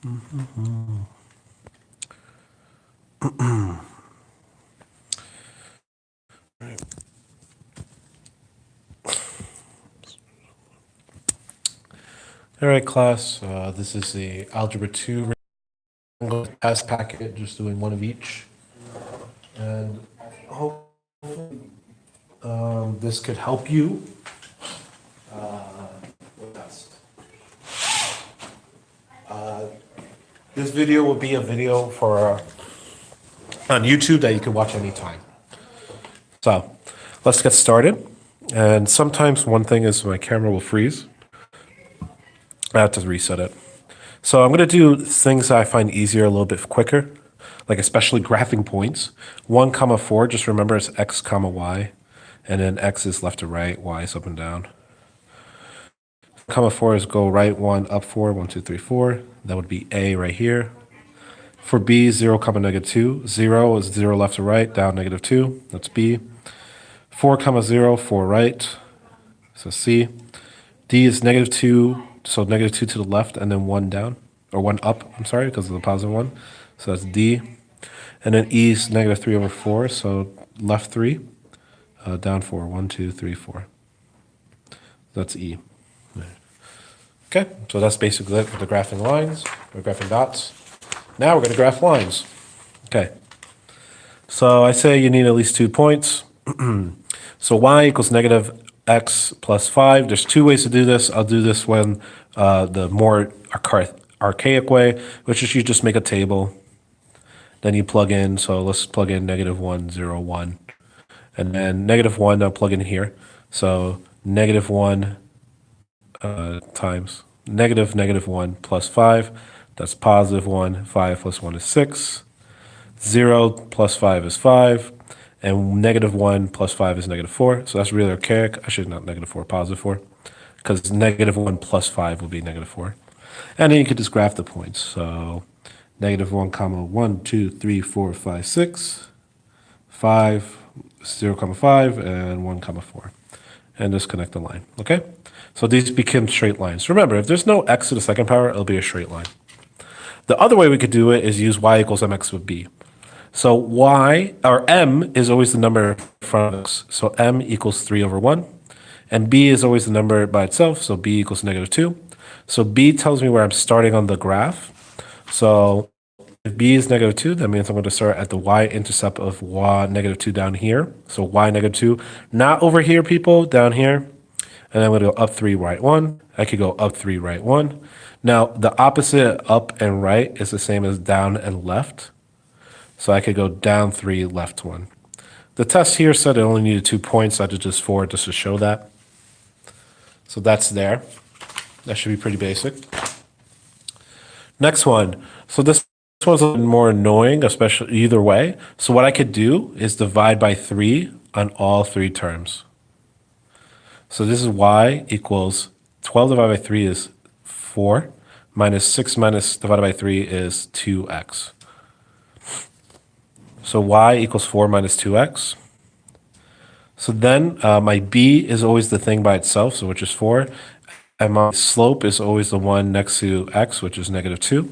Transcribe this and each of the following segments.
All right, class. This is the Algebra 2 test packet, just doing one of each. And hopefully this could help you. With test. This video will be a video for on YouTube that you can watch anytime. So let's get started. And sometimes one thing is my camera will freeze. I have to reset it. So I'm going to do things that I find easier, a little bit quicker, like especially graphing points. 1, 4, just remember it's x, y, and then x is left to right, y is up and down. 4 is go right 1, up 4, 1, 2, 3, 4. That would be A right here. For B, 0, -2. 0 is 0 left to right, down -2. That's B. 4, 0, 4 right. So C. D is -2, so -2 to the left, and then 1 down, or 1 up, I'm sorry, because of the positive 1. So that's D. And then E is -3/4, so left 3, down 4. 1, 2, 3, 4. That's E. Okay, so that's basically it for the graphing lines, or graphing dots. Now we're going to graph lines. Okay, so I say you need at least 2 points. So y equals -x plus 5. There's 2 ways to do this. I'll do this when the more archaic way, which is you just make a table. Then you plug in, so let's plug in -1, 0, 1. And then -1, I'll plug in here. So -1 times -1 plus 5, that's +1. 5 plus 1 is 6. 0 plus 5 is 5. And -1 plus 5 is -4. So that's really archaic. I should not -4, +4. Because -1 plus 5 will be -4. And then you could just graph the points. So -1, 1, 2, 3, 4, 5, 6. 5, 0, 5, and 1, 4. And just connect the line, okay? So these become straight lines. Remember, if there's no x to the second power, it'll be a straight line. The other way we could do it is use y equals mx with b. So y, or m, is always the number in front of x. So m equals 3/1. And b is always the number by itself, so b equals -2. So b tells me where I'm starting on the graph. So if b is -2, that means I'm going to start at the y-intercept of -2 down here. So y -2, not over here, people, down here. And I'm going to go up 3, right 1. I could go up 3, right 1. Now, the opposite up and right is the same as down and left. So I could go down 3, left 1. The test here said I only needed 2 points. I did just 4 just to show that. So that's there. That should be pretty basic. Next one. So this one's a little more annoying, especially either way. So what I could do is divide by 3 on all 3 terms. So this is y equals 12 divided by 3 is 4, minus 6 divided by 3 is 2x. So y equals 4 minus 2x. So then my b is always the thing by itself, so which is 4. And my slope is always the one next to x, which is -2.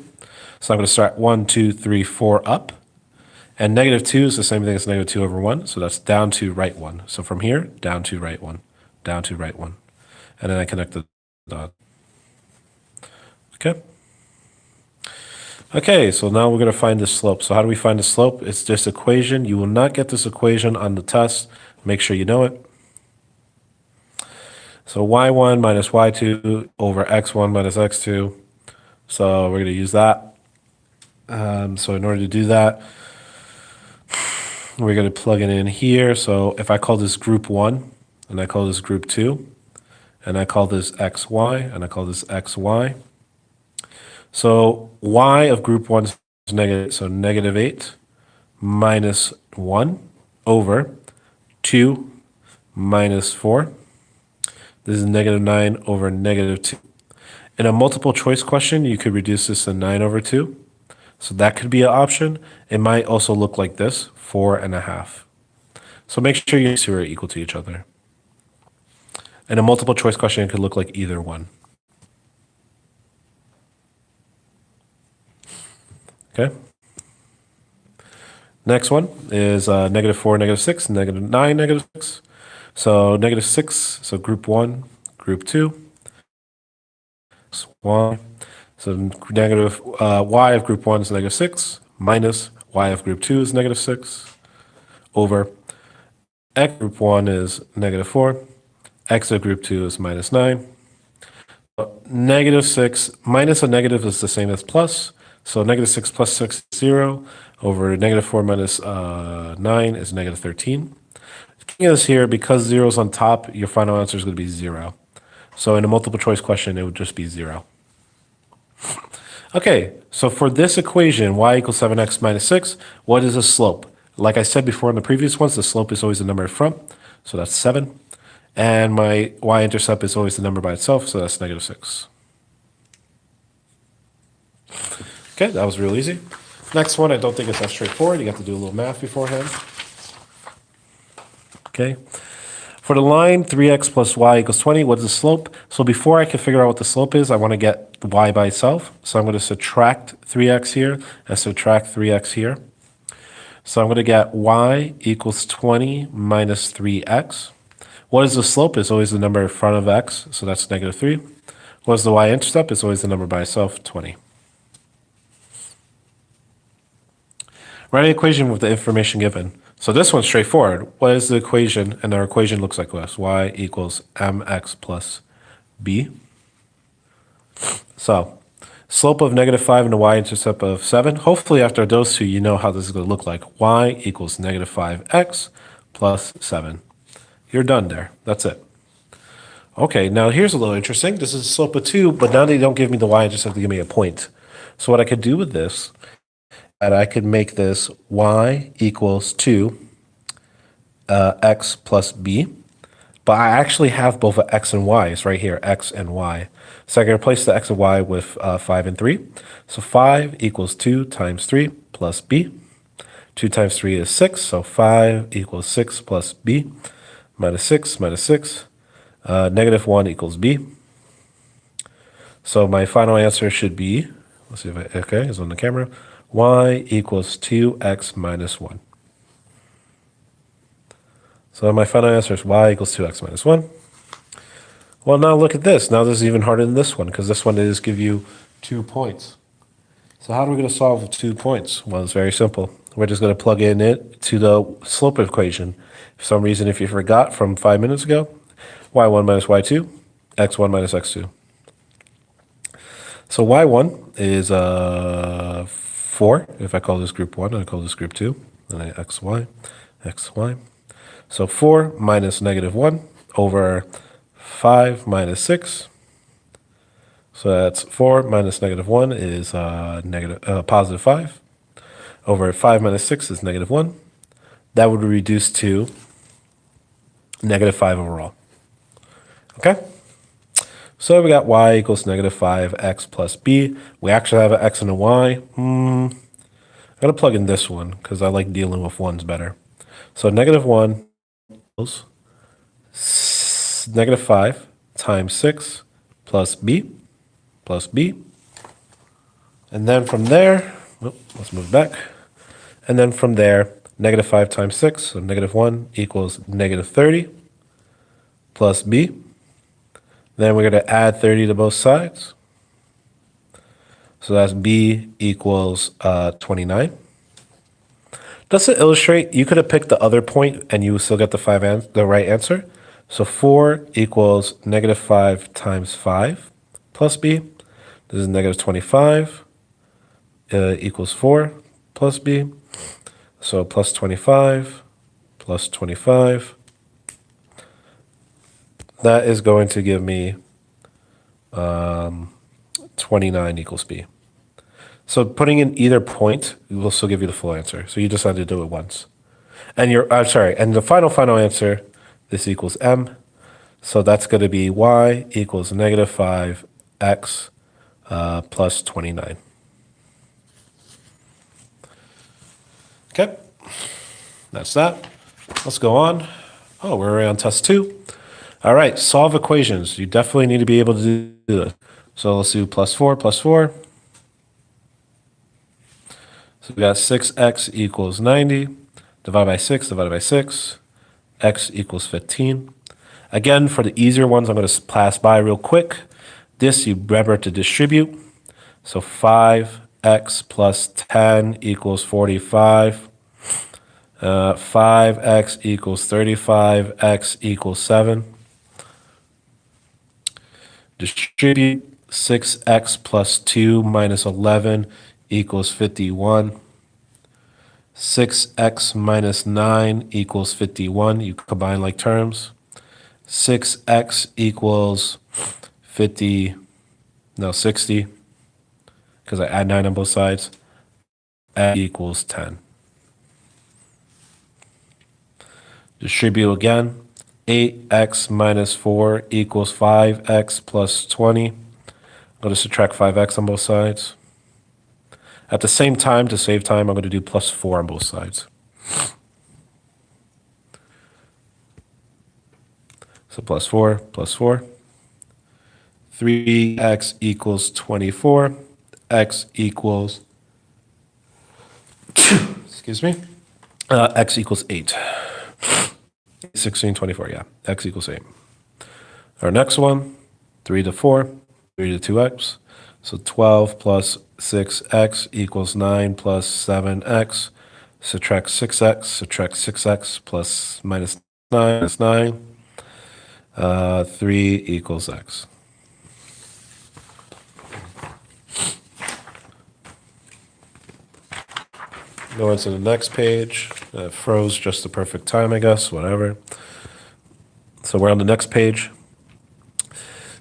So I'm going to start 1, 2, 3, 4 up. And -2 is the same thing as -2/1, so that's down to right 1. So from here, down to right 1, down to right 1. And then I connect the dot. Okay. Okay, so now we're going to find the slope. So how do we find the slope? It's this equation. You will not get this equation on the test. Make sure you know it. So y1 minus y2 over x1 minus x2. So we're going to use that. So in order to do that, we're going to plug it in here. So if I call this group 1, and I call this group 2, and I call this xy, and I call this xy. So y of group 1 is negative, so -8 minus 1 over 2 minus 4. This is -9 over -2. In a multiple choice question, you could reduce this to 9/2. So that could be an option. It might also look like this, 4.5. So make sure you two are equal to each other. In a multiple choice question, it could look like either one. Okay. Next one is -4, -6, -9, -6. So -6, so group 1, group 2, y. So negative y of group 1 is -6, minus y of group 2 is -6, over x group 1 is -4, x of group 2 is -9. -6 minus a negative is the same as plus. So -6 plus 6 is 0, over -4 minus 9 is -13. The key is here, because 0 is on top, your final answer is going to be 0. So in a multiple choice question, it would just be 0. Okay, so for this equation, y equals 7x minus 6, what is the slope? Like I said before in the previous ones, the slope is always the number in front, so that's 7. And my y-intercept is always the number by itself, so that's -6. Okay, that was real easy. Next one, I don't think it's that straightforward. You have to do a little math beforehand. Okay. For the line 3x plus y equals 20, what is the slope? So before I can figure out what the slope is, I want to get y by itself. So I'm going to subtract 3x here and subtract 3x here. So I'm going to get y equals 20 minus 3x. What is the slope? It's always the number in front of x, so that's -3. What is the y-intercept? It's always the number by itself, 20. Write an equation with the information given. So this one's straightforward. What is the equation? And our equation looks like this. Y equals mx plus b. So slope of -5 and the y-intercept of 7. Hopefully after those two, you know how this is going to look like. Y equals -5x plus 7. You're done there. That's it. Okay, now here's a little interesting. This is a slope of 2, but now they don't give me the y-intercept, they give me a point. So what I could do with this, and I could make this y equals 2 x plus b. But I actually have both a x and y. It's right here, x and y. So I can replace the x and y with 5 and 3. So 5 equals 2 times 3 plus b. 2 times 3 is 6, so 5 equals 6 plus b. Minus 6 minus 6. -1 equals b. So my final answer should be, let's see if okay, it's on the camera. Y equals 2x minus 1. So my final answer is y equals 2x minus 1. Well, now look at this. Now this is even harder than this one, because this one does give you 2 points. So how are we going to solve 2 points? Well, it's very simple. We're just going to plug in it to the slope equation. For some reason, if you forgot from 5 minutes ago, y1 minus y2, x1 minus x2. So y1 is 4. If I call this group 1, I call this group 2. And I xy, xy. So 4 minus -1 over 5 minus 6. So that's 4 minus -1 is positive 5. Over 5 minus 6 is -1. That would reduce to -5 overall. Okay? So we got y equals -5x plus b. We actually have an x and a y. I'm going to plug in this one because I like dealing with ones better. So -1 equals -5 times 6 plus b. And then from there, let's move back. And then from there, -5 times 6, so -1 equals -30 plus b. Then we're going to add 30 to both sides. So that's b equals 29. Just to illustrate, you could have picked the other point and you would still get the right answer. So 4 equals -5 times 5 plus b. This is -25 equals 4 plus b. So plus 25 plus 25. That is going to give me 29 equals b. So putting in either point will still give you the full answer. So you just had to do it once. And and the final answer, this equals m. So that's going to be y equals -5x plus 29. Okay, that's that. Let's go on. Oh, we're already on test 2. All right, solve equations. You definitely need to be able to do this. So let's do +4 + 4. So we got 6x equals 90, divided by 6, divided by 6, x equals 15. Again, for the easier ones, I'm going to pass by real quick. This, you remember to distribute. So 5x plus 10 equals 45. 5x equals 35, x equals 7. Distribute 6x plus 2 minus 11 equals 51. 6x minus 9 equals 51. You combine like terms. 6x equals 60, because I add 9 on both sides. X equals 10. Distribute again. 8x minus 4 equals 5x plus 20. I'm going to subtract 5x on both sides. At the same time, to save time, I'm going to do plus 4 on both sides. So plus 4, plus 4. 3x equals 24. X equals, excuse me, x equals 8. 16, 24, yeah. X equals 8. Our next one, 3 to 4, 3 to 2x. So 12 plus 6x equals 9 plus 7x. Subtract 6x plus minus 9 is 9. 3 equals x. Go on to the next page. Froze just the perfect time, I guess, whatever. So we're on the next page.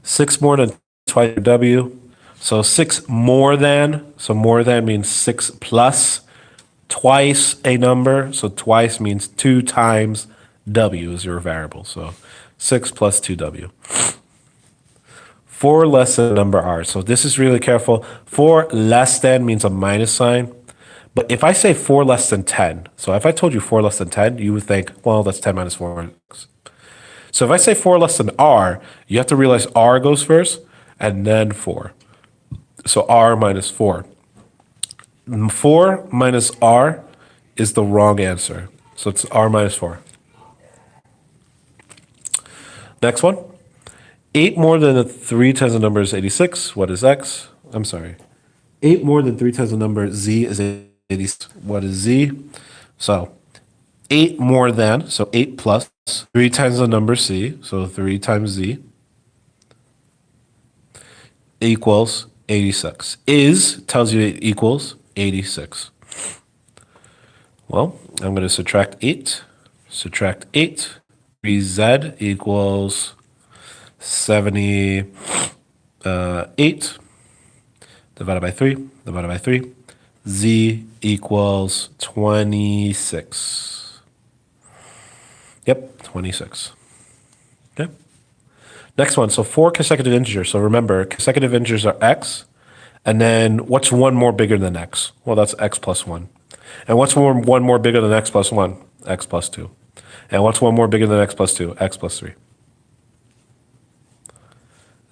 6 more than twice w. So 6 more than, so more than means 6 plus twice a number. So twice means 2 times w is your variable. So 6 plus 2w. 4 less than the number r. So this is really careful. 4 less than means a minus sign. But if I say 4 less than 10, so if I told you 4 less than 10, you would think, well, that's 10 minus 4. So if I say 4 less than r, you have to realize r goes first, and then 4. So r minus 4. 4 minus r is the wrong answer. So it's r minus 4. Next one. 8 more than 3 times the number is 86. What is x? I'm sorry. 8 more than 3 times the number z is 86. What is z? So 8 more than, so 8 plus 3 times the number c, so 3 times z, equals 86. Is tells you it equals 86. Well, I'm going to subtract 8. Subtract 8. 3z equals 78 divided by 3, divided by 3. Z equals 26. Yep, 26. Okay. Next one, so 4 consecutive integers. So remember, consecutive integers are x, and then what's one more bigger than x? Well, that's x plus 1. And what's one more bigger than x plus 1? X plus 2. And what's one more bigger than x plus 2? X plus 3.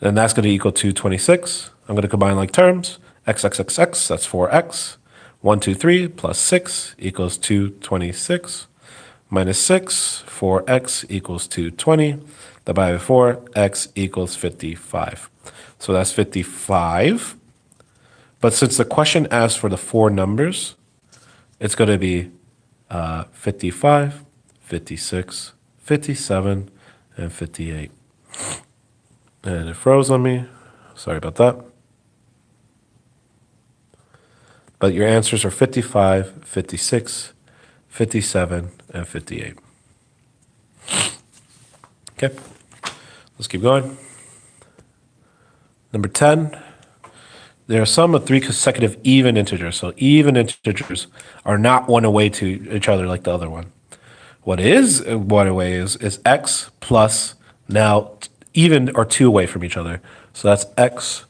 And that's going to equal to 26. I'm going to combine like terms. X, that's 4x. 1, 2, 3 plus 6 equals 226. Minus 6, 4x equals 220. Divided by 4, x equals 55. So that's 55. But since the question asks for the 4 numbers, it's going to be 55, 56, 57, and 58. And it froze on me. Sorry about that. But your answers are 55, 56, 57, and 58. Okay, let's keep going. Number 10, there are some of 3 consecutive even integers. So even integers are not one away to each other like the other one. What is one away is x plus, now even or 2 away from each other. So that's x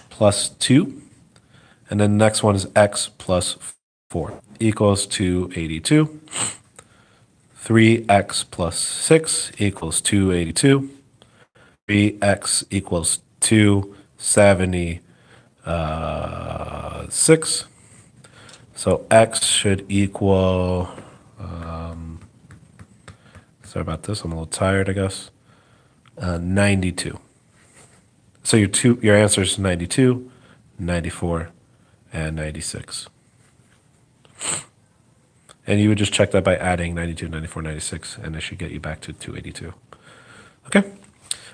plus 2. And then the next one is x plus 4 equals 282. 3x plus 6 equals 282. 3x equals 276. So x should equal, sorry about this, I'm a little tired, I guess, 92. So your answer is 92, 94, and 96. And you would just check that by adding 92, 94, 96, and it should get you back to 282. Okay.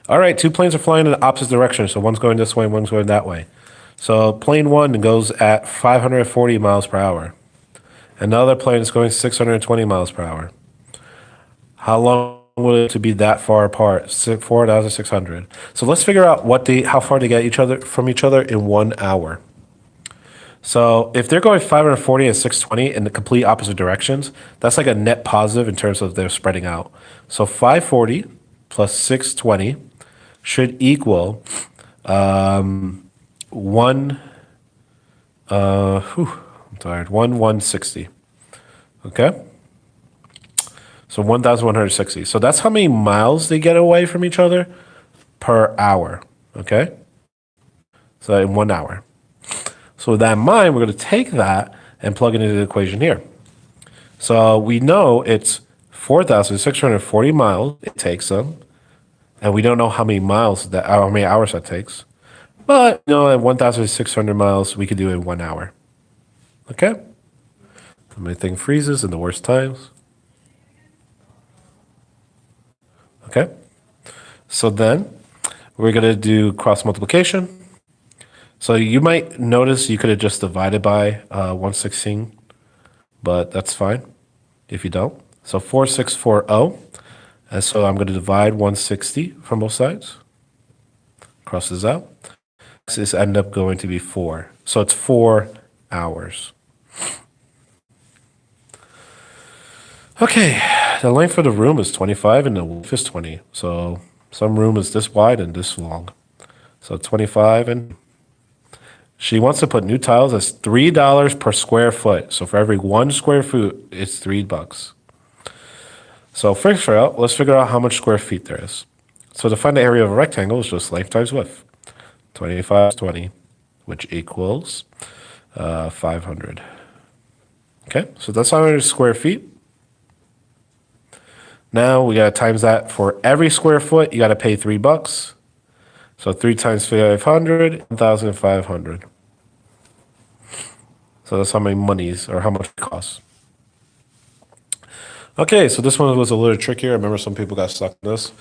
All right, two planes are flying in the opposite direction, so one's going this way and one's going that way. So plane one goes at 540 miles per hour. Another plane is going 620 miles per hour. How long would it to be that far apart? 4,600. So let's figure out how far to get from each other in 1 hour. So if they're going 540 and 620 in the complete opposite directions, that's like a net positive in terms of they're spreading out. So 540 plus 620 should equal I'm tired, 160. Okay? So 1,160. So that's how many miles they get away from each other per hour. Okay? So in 1 hour. So with that in mind, we're going to take that and plug it into the equation here. So we know it's 4,640 miles it takes them, and we don't know how many hours that takes. But at 1,600 miles, we could do it in 1 hour. Okay? Everything freezes in the worst times. Okay? So then we're going to do cross multiplication. So you might notice you could have just divided by 116, but that's fine if you don't. So 4640, and so I'm going to divide 160 from both sides. Cross this out. This end up going to be 4. So it's 4 hours. Okay, the length of the room is 25 and the width is 20. So some room is this wide and this long. So 25 and she wants to put new tiles as $3 per square foot. So for every 1 square foot, it's $3. So let's figure out how much square feet there is. So to find the area of a rectangle is just length times width. 25 is 20, which equals 500. Okay, so that's 500 square feet. Now we got to times that for every square foot, you got to pay $3. So 3 times 500, 1,500. So that's how many monies or how much it costs. Okay, so this one was a little trickier. I remember some people got stuck in this.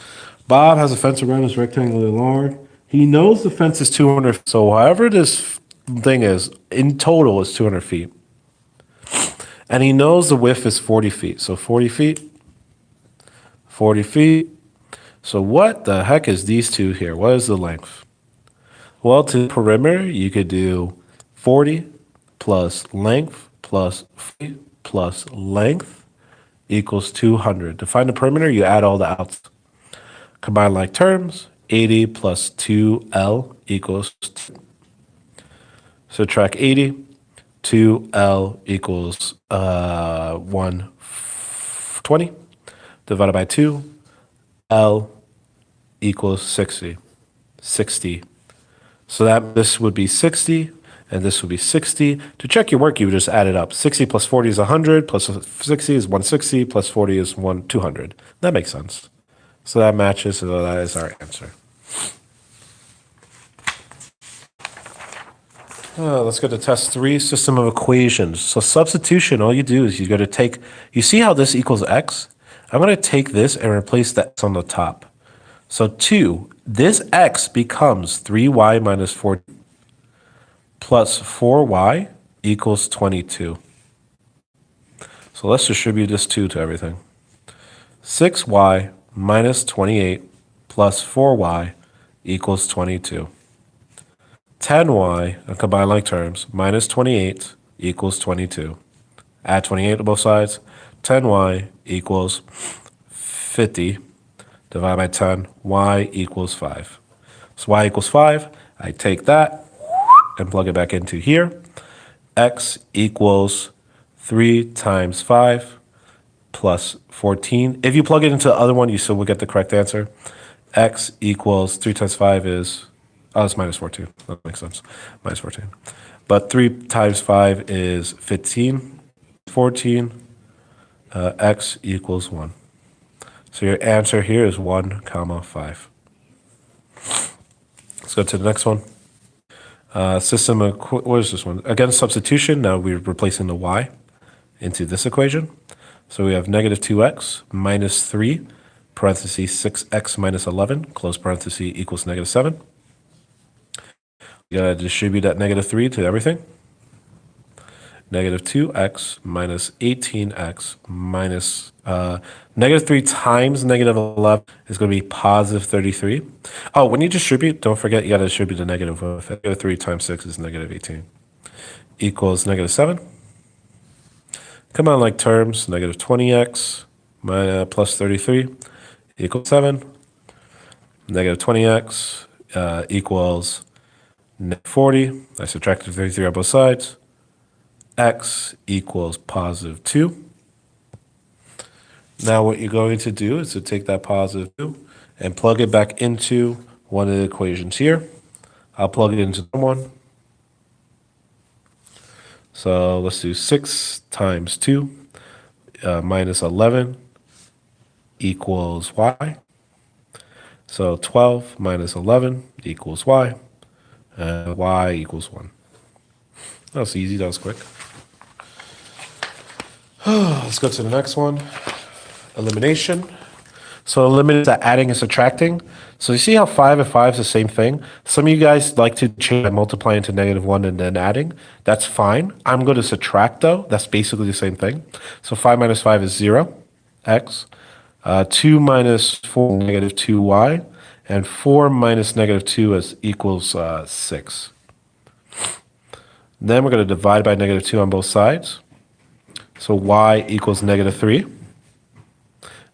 Bob has a fence around his rectangular lawn. He knows the fence is 200. So however this thing is, in total is 200 feet. And he knows the width is 40 feet. So 40 feet, 40 feet. So what the heck is these two here? What is the length? Well, to the perimeter, you could do 40 plus length plus feet plus length equals 200. To find the perimeter, you add all the outs. Combine like terms, 80 plus 2L equals 2. Subtract 80, 2L equals 120. Divided by 2, L equals 60. 60. So this would be 60, and this would be 60. To check your work, you would just add it up. 60 plus 40 is 100, plus 60 is 160, plus 40 is 200. That makes sense. So that matches, so that is our answer. Let's go to test 3, system of equations. So substitution, all you do is you see how this equals x? I'm going to take this and replace the x on the top. So 2, this x becomes 3y minus 4 plus 4y equals 22. So let's distribute this 2 to everything. 6y minus 28 plus 4y equals 22. 10y, and combine like terms, minus 28 equals 22. Add 28 to both sides. 10y equals 50. Divide by 10, y equals 5. So y equals 5. I take that and plug it back into here. X equals 3 times 5 plus 14. If you plug it into the other one, you still will get the correct answer. X equals 3 times 5 is, it's minus 14. That makes sense. Minus 14. But 3 times 5 is 15. 14, x equals 1. So your answer here is 1 comma 5. Let's go to the next one. What is this one? Again, substitution. Now we're replacing the y into this equation. So we have negative 2x minus 3, parentheses 6x minus 11, close parenthesis, equals negative 7. You gotta distribute that negative 3 to everything. Negative 2x minus 18x minus negative 3 times negative 11 is going to be positive 33. Oh, when you distribute, don't forget you got to distribute the negative with it. Negative 3 times 6 is negative 18. Equals negative 7. Come on, like terms, negative 20x plus 33 equals 7. Negative 20x equals 40. I subtracted 33 on both sides. X equals positive 2. Now what you're going to do is to take that positive 2 and plug it back into one of the equations here. I'll plug it into one. So let's do 6 times 2 minus 11 equals y. So 12 minus 11 equals y. And y equals 1. That was easy. That was quick. Let's go to the next one. Elimination. So eliminate that adding and subtracting. So you see how 5 and 5 is the same thing? Some of you guys like to change by multiplying to negative 1 and then adding. That's fine. I'm going to subtract, though. That's basically the same thing. So 5 minus 5 is 0, x. 2 minus 4, negative 2y. And 4 minus negative 2 equals 6. Then we're going to divide by negative 2 on both sides. So y equals negative 3.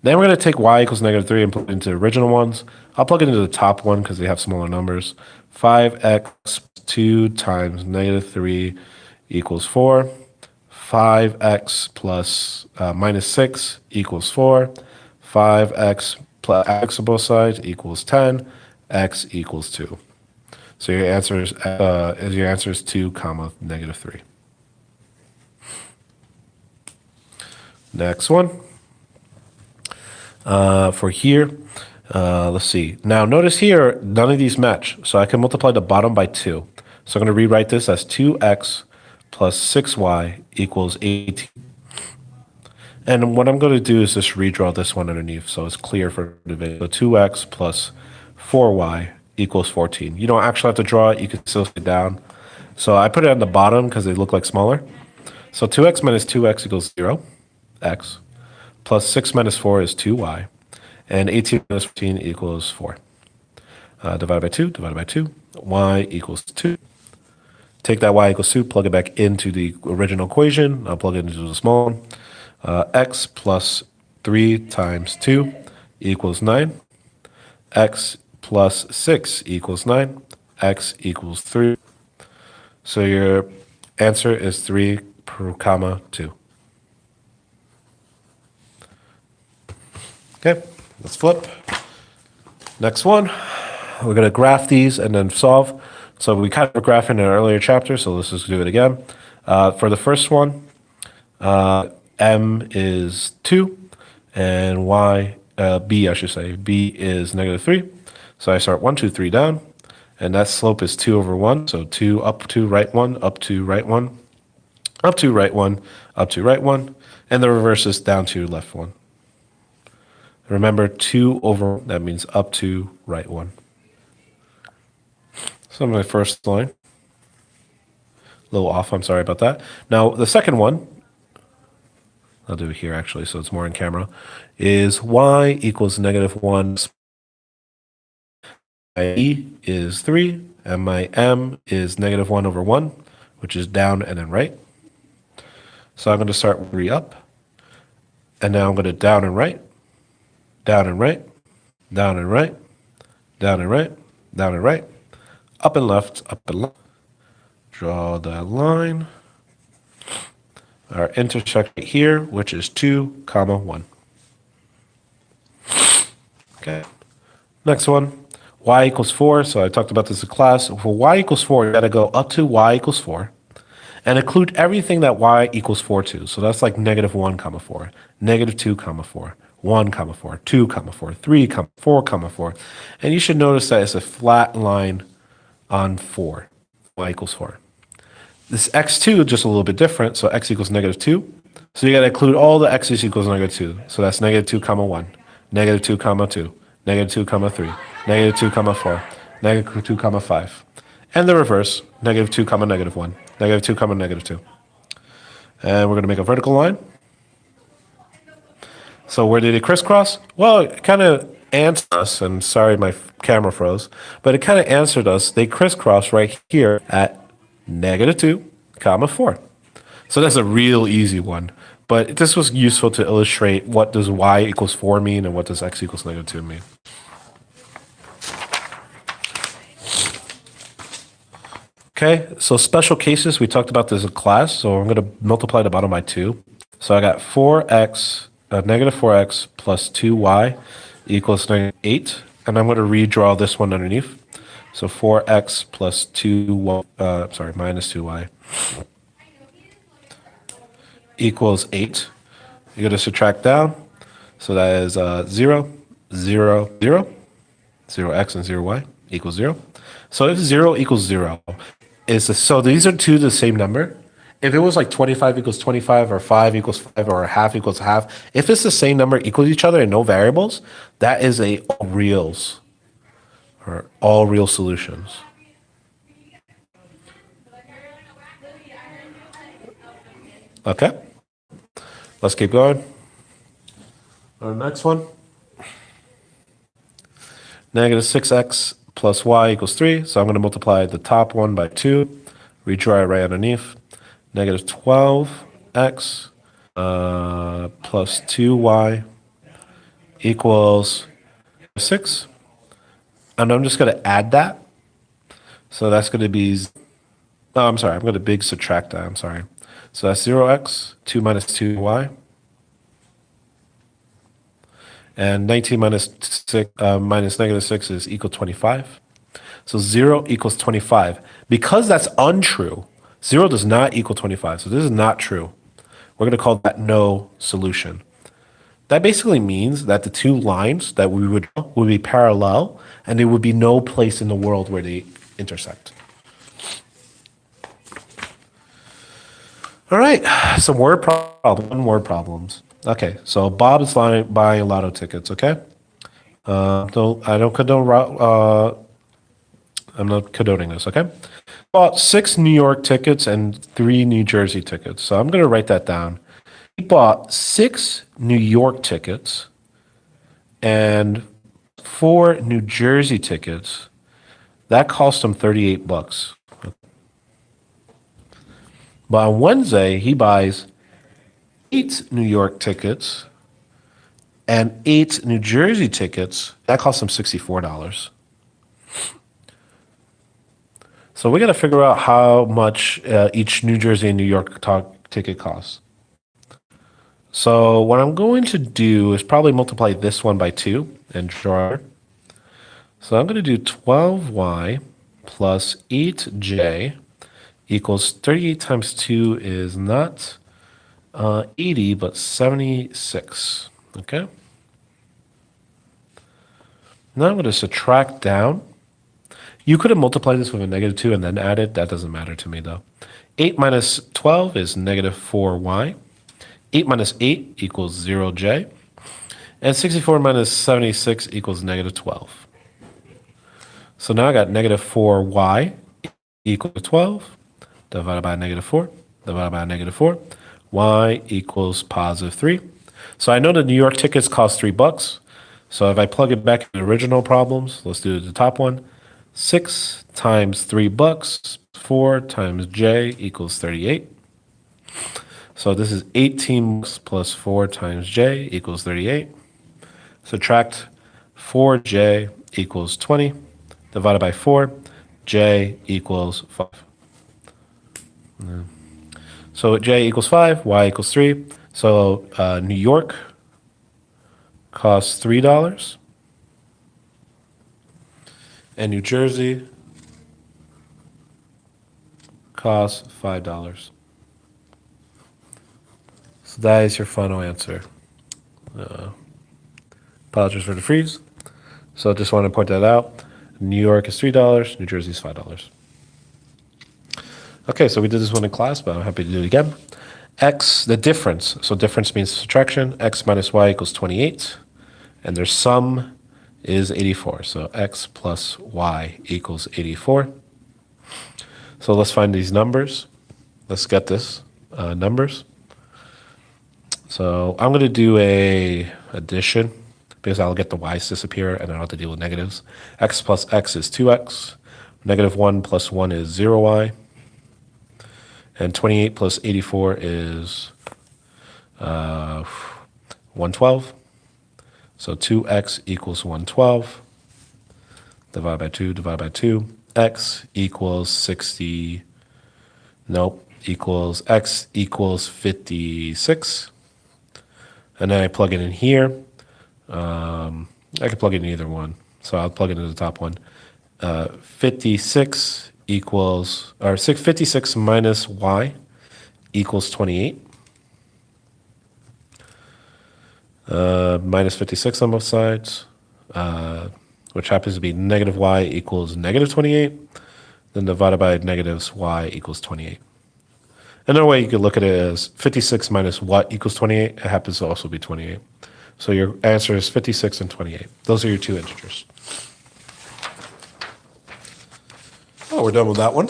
Then we're going to take y equals negative 3 and put it into the original ones. I'll plug it into the top one because they have smaller numbers. 5x 2 times negative 3 equals 4. 5x plus minus 6 equals 4. 5x plus x on both sides equals 10. X equals 2. So your answer is 2 comma negative 3. Next one. For here, let's see. Now notice here, none of these match. So I can multiply the bottom by 2. So I'm going to rewrite this as 2x plus 6y equals 18. And what I'm going to do is just redraw this one underneath so it's clear for the video. So 2x plus 4y equals 14. You don't actually have to draw it. You can still sit down. So I put it on the bottom because they look like smaller. So 2x minus 2x equals 0, x. Plus 6 minus 4 is 2y. And 18 minus 14 equals 4. Divided by 2, divided by 2. Y equals 2. Take that y equals 2, plug it back into the original equation. I'll plug it into the small one. X plus 3 times 2 equals 9. X plus 6 equals 9. X equals 3. So your answer is 3 per comma 2. Okay, let's flip. Next one. We're going to graph these and then solve. So we kind of graphing in an earlier chapter, so let's just do it again. For the first one, m is 2, and b, I should say, b is negative 3. So I start 1, 2, 3 down, and that slope is 2 over 1. So 2 up to right 1, up to right 1, up to right 1, up to right 1, and the reverse is down to left 1. Remember, 2 over, that means up to right 1. So my first line. A little off, I'm sorry about that. Now, the second one, I'll do it here actually, so it's more in camera, is y equals negative 1. My e is 3, and my m is negative 1 over 1, which is down and then right. So I'm going to start 3 up, and now I'm going to down and right, down and right, down and right, down and right, down and right, up and left, up and left. Draw that line. Our intersect right here, which is 2, comma 1. Okay. Next one, y equals 4. So I talked about this in class. For y equals 4, you got to go up to y equals 4. and include everything that y equals 4 to. So that's like negative 1 comma 4, negative 2 comma 4, 1 comma 4, 2 comma 4, 3 comma 4 comma 4. And you should notice that it's a flat line on 4, y equals 4. This x2 is just a little bit different, so x equals negative 2. So you got to include all the x's equals negative 2. So that's negative 2 comma 1, negative 2 comma 2, negative 2 comma 3, negative 2 comma 4, negative 2 comma 5. And the reverse, negative 2 comma negative 1, negative 2 comma negative 2. And we're going to make a vertical line. So where did it crisscross? Well, it kind of answered us, and sorry my camera froze, but it kind of answered us. They crisscross right here at negative 2 comma 4. So that's a real easy one. But this was useful to illustrate what does y equals 4 mean and what does x equals negative 2 mean. Okay, so special cases, we talked about this in class, so I'm going to multiply the bottom by 2. So I got 4x, negative 4x plus 2y equals negative 8, and I'm going to redraw this one underneath. So 4x plus 2y, minus 2y equals 8. You're going to subtract down, so that is 0, 0, 0, 0x and 0y equals 0. So if 0 equals 0, so these are two the same number. If it was like 25 equals 25 or 5 equals 5 or a half equals half, if it's the same number equal to each other and no variables, that is a all reals or all real solutions. Okay, let's keep going. Our next one. Negative 6x plus y equals 3. So I'm going to multiply the top one by 2. Redraw it right underneath. Negative 12x plus 2y equals 6. And I'm just going to add that. So that's going to be, oh, I'm sorry, I'm going to big subtract that, I'm sorry. So that's 0x, 2 minus 2y. And 19 minus 6, minus negative 6 is equal to 25. So 0 equals 25. Because that's untrue, 0 does not equal 25. So this is not true. We're going to call that no solution. That basically means that the two lines that we would be parallel, and there would be no place in the world where they intersect. All right, some word problems. Okay, so Bob is buying lotto tickets. Okay, I don't condone. I'm not condoning this. Okay, bought 6 New York tickets and 3 New Jersey tickets. So I'm going to write that down. He bought 6 New York tickets and 4 New Jersey tickets. That cost him $38. But on Wednesday, he buys 8 New York tickets and 8 New Jersey tickets. That cost him $64. So we got to figure out how much each New Jersey and New York ticket costs. So what I'm going to do is probably multiply this one by 2 and draw. So I'm going to do 12y plus 8j equals 38 times 2 is not 80, but 76. Okay. Now I'm going to subtract down. You could have multiplied this with a negative 2 and then added. That doesn't matter to me, though. 8 minus 12 is negative 4y. 8 minus 8 equals 0j. And 64 minus 76 equals negative 12. So now I got negative 4y equal to 12 divided by negative 4 divided by negative 4. Y equals positive 3. So I know the New York tickets cost $3. So if I plug it back in the original problems, let's do the top one. 6 times $3, 4 times j equals 38. So this is 18 plus 4 times j equals 38. Subtract 4j equals 20. Divided by 4, j equals 5. So j equals 5, y equals 3. So New York costs $3. And New Jersey costs $5. So that is your final answer. Apologies for the freeze. So just want to point that out. New York is $3, New Jersey is $5. Okay, so we did this one in class, but I'm happy to do it again. X, the difference. So difference means subtraction. X minus Y equals 28. And their sum is 84. So X plus Y equals 84. So let's find these numbers. Let's get this numbers. So I'm going to do a addition because I'll get the y's disappear and I don't have to deal with negatives. X plus x is 2x. Negative 1 plus 1 is 0y. And 28 plus 84 is 112. So 2x equals 112. Divide by 2, divide by 2. X equals 60. Nope. Equals x equals 56. And then I plug it in here. I can plug it in either one. So I'll plug it into the top one. 56 equals, or 56 minus y equals 28. Minus 56 on both sides, which happens to be negative y equals negative 28. Then divided by negatives y equals 28. Another way you could look at it is 56 minus what equals 28. It happens to also be 28. So your answer is 56 and 28. Those are your two integers. Oh, we're done with that one.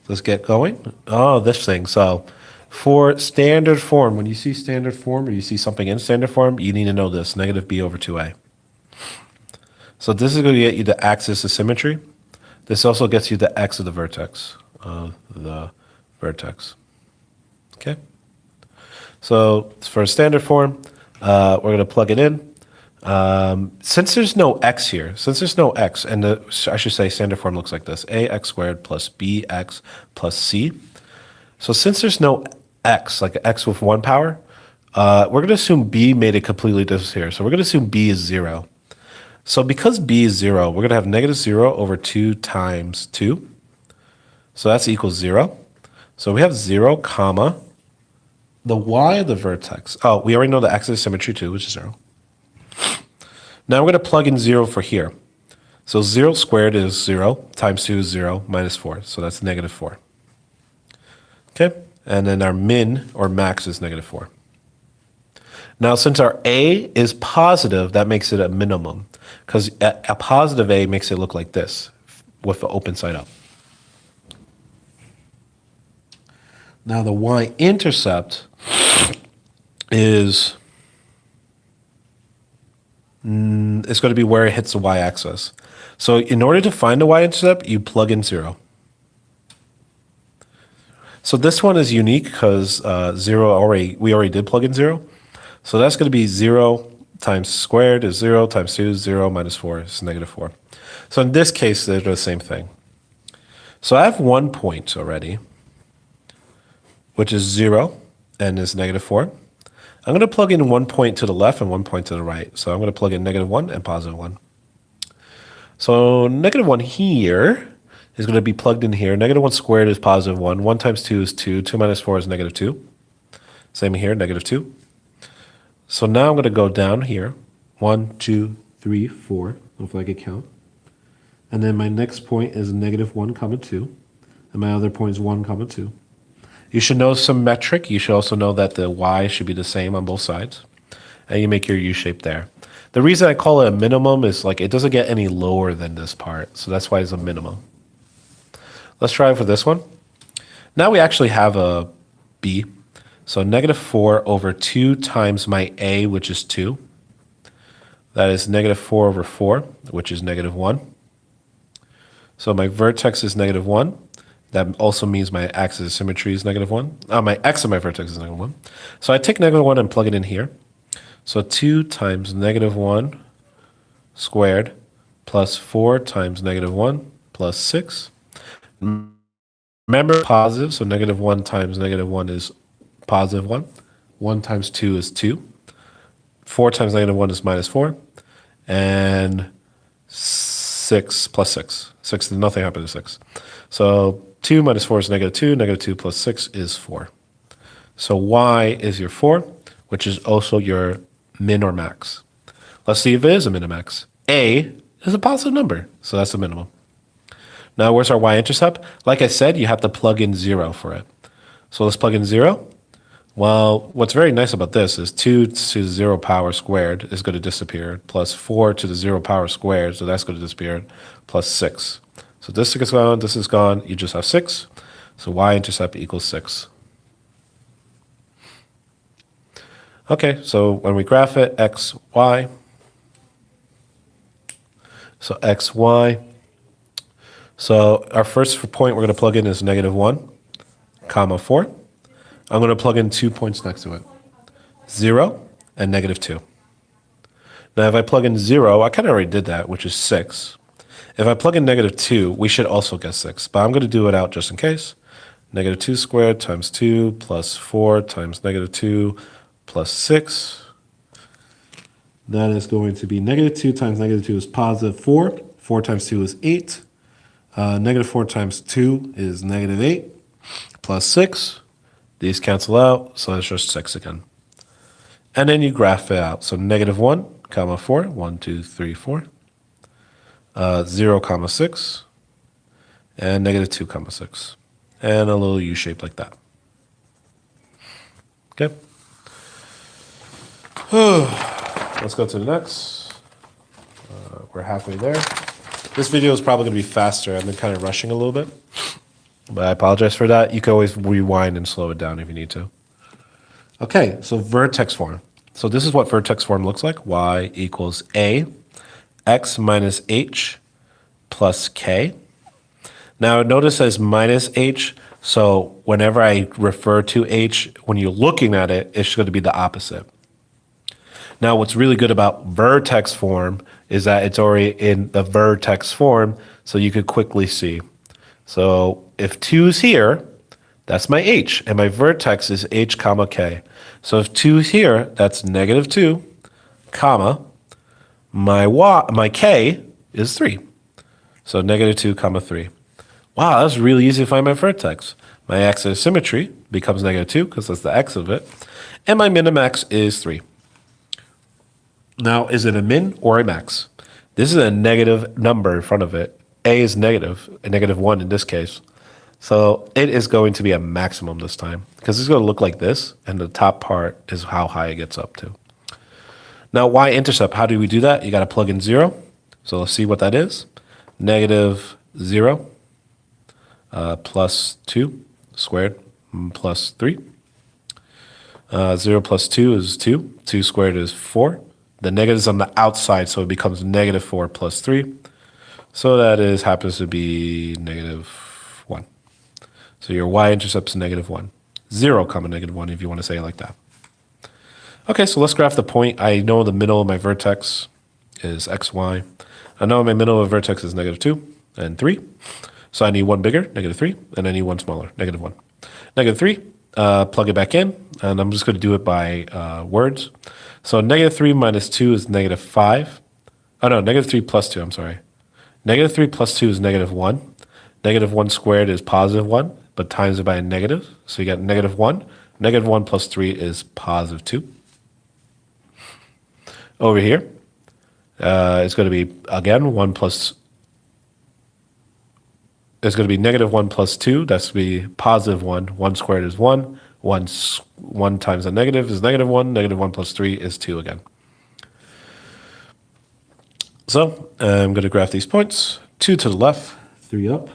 Let's get going. Oh, this thing. So for standard form, when you see standard form or you see something in standard form, you need to know this, negative b over 2a. So this is going to get you the axis of symmetry. This also gets you the x of the vertex. Okay? So for standard form, we're going to plug it in. Since there's no x here, and I should say standard form looks like this, ax squared plus bx plus c. So since there's no x, like x with one power, we're going to assume b made it completely disappear. So we're going to assume b is 0. So because b is 0, we're going to have negative 0 over 2 times 2. So that's equals 0. So we have 0, comma, the y of the vertex. Oh, we already know the axis of symmetry too, which is 0. Now we're going to plug in 0 for here. So 0 squared is 0, times 2 is 0, minus 4. So that's negative 4. Okay? And then our min, or max, is negative 4. Now, since our a is positive, that makes it a minimum. Because a positive a makes it look like this, with the open side up. Now, the y-intercept is... it's going to be where it hits the y-axis. So in order to find the y-intercept, you plug in 0. So this one is unique because 0 we already did plug in 0. So that's going to be 0 times squared is 0 times 2 is 0 minus 4 is negative 4. So in this case, they're the same thing. So I have 1 point already, which is 0 and is negative 4. I'm going to plug in 1 point to the left and 1 point to the right. So I'm going to plug in negative 1 and positive 1. So negative 1 here is going to be plugged in here. Negative 1 squared is positive 1. 1 times 2 is 2. 2 minus 4 is negative 2. Same here, negative 2. So now I'm going to go down here. 1, 2, 3, 4, if I can count. And then my next point is negative 1, comma 2. And my other point is 1, comma 2. You should know some metric. You should also know that the y should be the same on both sides. And you make your U shape there. The reason I call it a minimum is like it doesn't get any lower than this part. So that's why it's a minimum. Let's try for this one. Now we actually have a b. So negative 4 over 2 times my a, which is 2. That is negative 4 over 4, which is negative 1. So my vertex is negative 1. That also means my axis of symmetry is negative 1. My x of my vertex is negative 1. So I take negative 1 and plug it in here. So 2 times negative 1 squared plus 4 times negative 1 plus 6. Remember positive, so negative 1 times negative 1 is positive 1. 1 times 2 is 2. 4 times negative 1 is minus 4. And 6 plus 6. 6, nothing happened to 6. So 2 minus 4 is negative 2. Negative 2 plus 6 is 4. So y is your 4, which is also your min or max. Let's see if it is a min or max. A is a positive number, so that's the minimum. Now, where's our y-intercept? Like I said, you have to plug in 0 for it. So let's plug in 0. Well, what's very nice about this is 2 to the 0 power squared is going to disappear, plus 4 to the 0 power squared, so that's going to disappear, plus 6. So this is gone, you just have 6. So y-intercept equals 6. Okay, so when we graph it, x, y. So x, y. So our first point we're going to plug in is negative 1, comma 4. I'm going to plug in 2 points next to it, 0 and negative 2. Now, if I plug in 0, I kind of already did that, which is 6. If I plug in negative 2, we should also get 6, but I'm going to do it out just in case. Negative 2 squared times 2 plus 4 times negative 2 plus 6. That is going to be negative 2 times negative 2 is positive 4. 4 times 2 is 8. Negative 4 times 2 is negative 8 plus 6. These cancel out, so it's just 6 again. And then you graph it out. So negative 1, comma 4, 1, 2, 3, 4. 0, comma 6. And negative 2, comma 6. And a little U shape like that. Okay. Let's go to the next. We're halfway there. This video is probably going to be faster. I've been kind of rushing a little bit, but I apologize for that. You can always rewind and slow it down if you need to. Okay, so vertex form. So this is what vertex form looks like. Y equals A, x minus h plus k. Now notice it says minus h, so whenever I refer to h, when you're looking at it, it's going to be the opposite. Now, what's really good about vertex form is that it's already in the vertex form, so you could quickly see. So if 2 is here, that's my h, and my vertex is h comma k. So if 2 is here, that's negative 2, comma, my k is 3. So negative 2, comma 3. Wow, that's really easy to find my vertex. My axis of symmetry becomes negative 2, because that's the x of it, and my min and max is 3. Now, is it a min or a max? This is a negative number in front of it. A is negative, a negative 1 in this case. So it is going to be a maximum this time because it's going to look like this, and the top part is how high it gets up to. Now, y-intercept, how do we do that? You got to plug in 0. So let's see what that is. Negative 0 plus 2 squared plus 3. 0 plus 2 is 2. 2 squared is 4. The negative is on the outside, so it becomes negative 4 plus 3. So that happens to be negative 1. So your y-intercept is negative 1. 0 comma negative 1 if you want to say it like that. Okay, so let's graph the point. I know the middle of my vertex is xy. I know my middle of the vertex is negative 2 and 3. So I need one bigger, negative 3, and I need one smaller, negative 1. Negative 3, plug it back in, and I'm just going to do it by words. So negative 3 minus 2 is negative 5. Oh, no, negative 3 plus 2, I'm sorry. Negative 3 plus 2 is negative 1. Negative 1 squared is positive 1, but times it by a negative. So you get negative 1. Negative 1 plus 3 is positive 2. Over here, it's going to be, again, 1 plus... It's going to be negative 1 plus 2. That's going to be positive 1. 1 squared is 1. 1 times a negative is negative 1. Negative 1 plus 3 is 2 again. So I'm going to graph these points. 2 to the left, 3 up.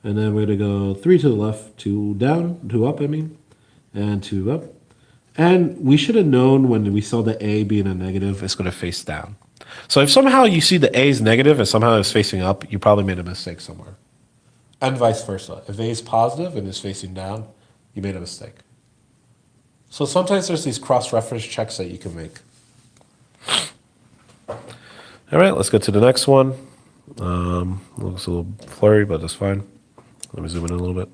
And then we're going to go 3 to the left, 2 down, 2 up, and 2 up. And we should have known when we saw the A being a negative, it's going to face down. So if somehow you see the A is negative and somehow it's facing up, you probably made a mistake somewhere. And vice versa. If A is positive and is facing down, you made a mistake. So sometimes there's these cross-reference checks that you can make. All right, let's get to the next one. Looks a little blurry, but that's fine. Let me zoom in a little bit.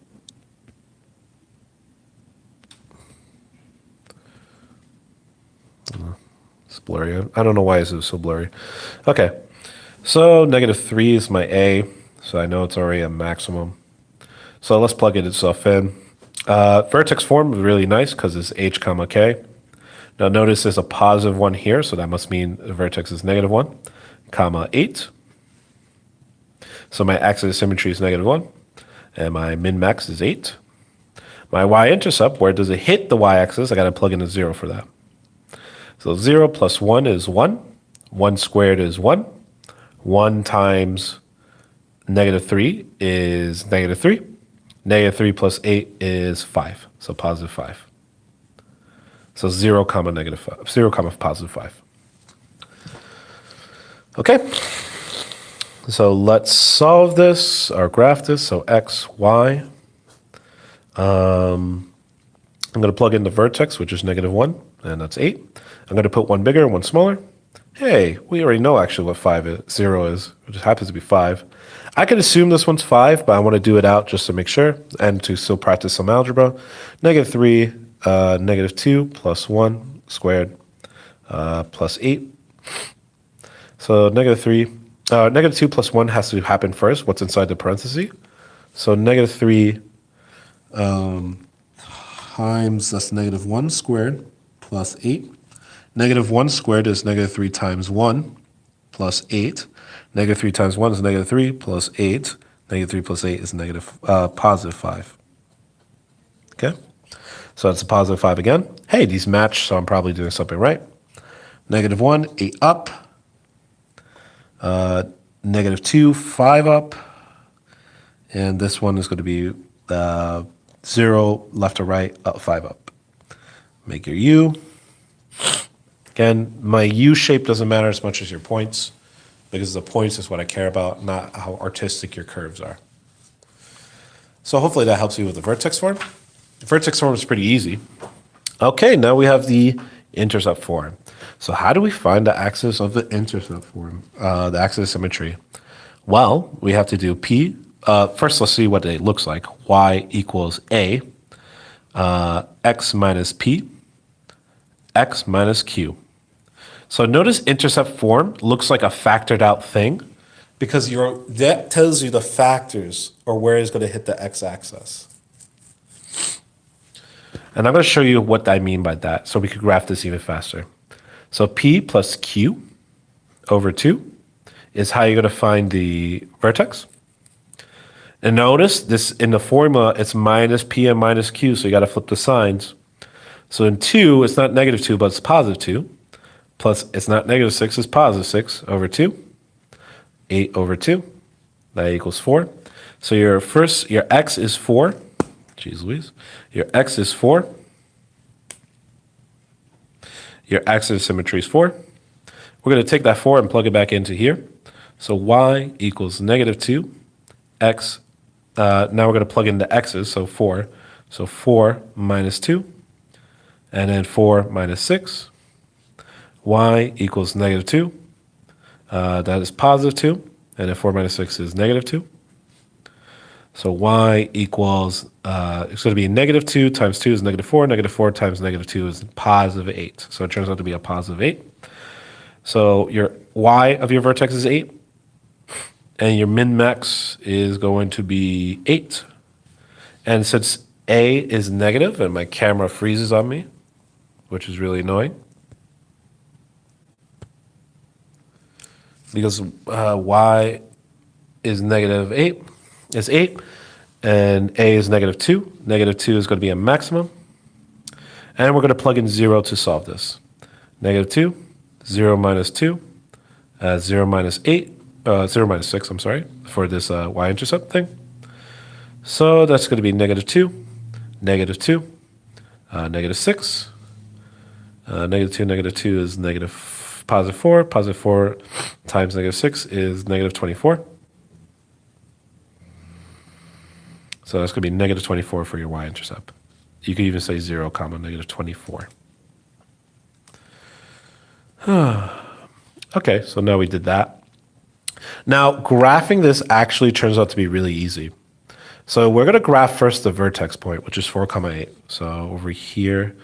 It's blurry. I don't know why it's so blurry. Okay, so negative 3 is my A. So I know it's already a maximum. So let's plug it itself in. Vertex form is really nice because it's h comma k. Now notice there's a positive 1 here, so that must mean the vertex is negative 1, comma 8. So my axis of symmetry is negative 1, and my min-max is 8. My y-intercept, where does it hit the y-axis? I got to plug in a 0 for that. So 0 plus 1 is 1. 1 squared is 1. 1 times negative 3 is negative 3. Negative 3 plus 8 is 5, so positive 5. So 0 comma negative 5, 0 comma positive 5. Okay, so let's solve this or graph this. So x, y. I'm going to plug in the vertex, which is negative 1, and that's 8. I'm going to put one bigger and one smaller. Hey, we already know actually what 0 is, which just happens to be 5. I could assume this one's 5, but I want to do it out just to make sure and to still practice some algebra. Negative 3, negative 2 plus 1 squared plus 8. So negative 2 plus 1 has to happen first. What's inside the parenthesis? So negative 3 times, that's negative 1 squared plus 8. Negative 1 squared is negative 3 times 1 plus 8. Negative 3 times 1 is negative 3 plus 8. Negative 3 plus 8 is positive 5. Okay? So that's a positive 5 again. Hey, these match, so I'm probably doing something right. Negative 1, 8 up. Negative 2, 5 up. And this one is going to be 0 left to right, up 5 up. Make your U. Again, my U shape doesn't matter as much as your points, because the points is what I care about, not how artistic your curves are. So hopefully that helps you with the vertex form. The vertex form is pretty easy. Okay, now we have the intercept form. So how do we find the axis of the intercept form, the axis of symmetry? Well, we have to do P. First, let's see what it looks like. Y equals A, X minus P, X minus Q. So notice intercept form looks like a factored out thing because that tells you the factors or where it's going to hit the x-axis. And I'm going to show you what I mean by that so we could graph this even faster. So P plus Q over 2 is how you're going to find the vertex. And notice this in the formula, it's minus P and minus Q, so you got to flip the signs. So in 2, it's not negative 2, but it's positive 2. Plus, it's not negative 6, it's positive 6 over 2. 8 over 2. That equals 4. So your x is 4. Jeez Louise. Your x is 4. Your axis of symmetry is 4. We're going to take that 4 and plug it back into here. So y equals negative 2. X, now we're going to plug in the x's, so 4. So 4 minus 2. And then 4 minus 6. Y equals negative 2. That is positive 2. And then 4 minus 6 is negative 2. So y equals, it's going to be negative 2 times 2 is negative 4. Negative 4 times negative 2 is positive 8. So it turns out to be a positive 8. So your y of your vertex is 8. And your min-max is going to be 8. And since A is negative and my camera freezes on me, which is really annoying, because y is negative 8, is 8, and A is negative 2. Negative 2 is going to be a maximum. And we're going to plug in 0 to solve this. Negative 2, 0 minus 2, 0 minus 8, 0 minus 6, I'm sorry, for this y-intercept thing. So that's going to be negative 2, negative 2, negative 6. Negative 2 is positive 4. Positive 4 times negative 6 is negative 24. So that's going to be negative 24 for your y-intercept. You could even say 0 comma negative 24. Okay, so now we did that. Now, graphing this actually turns out to be really easy. So we're going to graph first the vertex point, which is 4, 8. So over here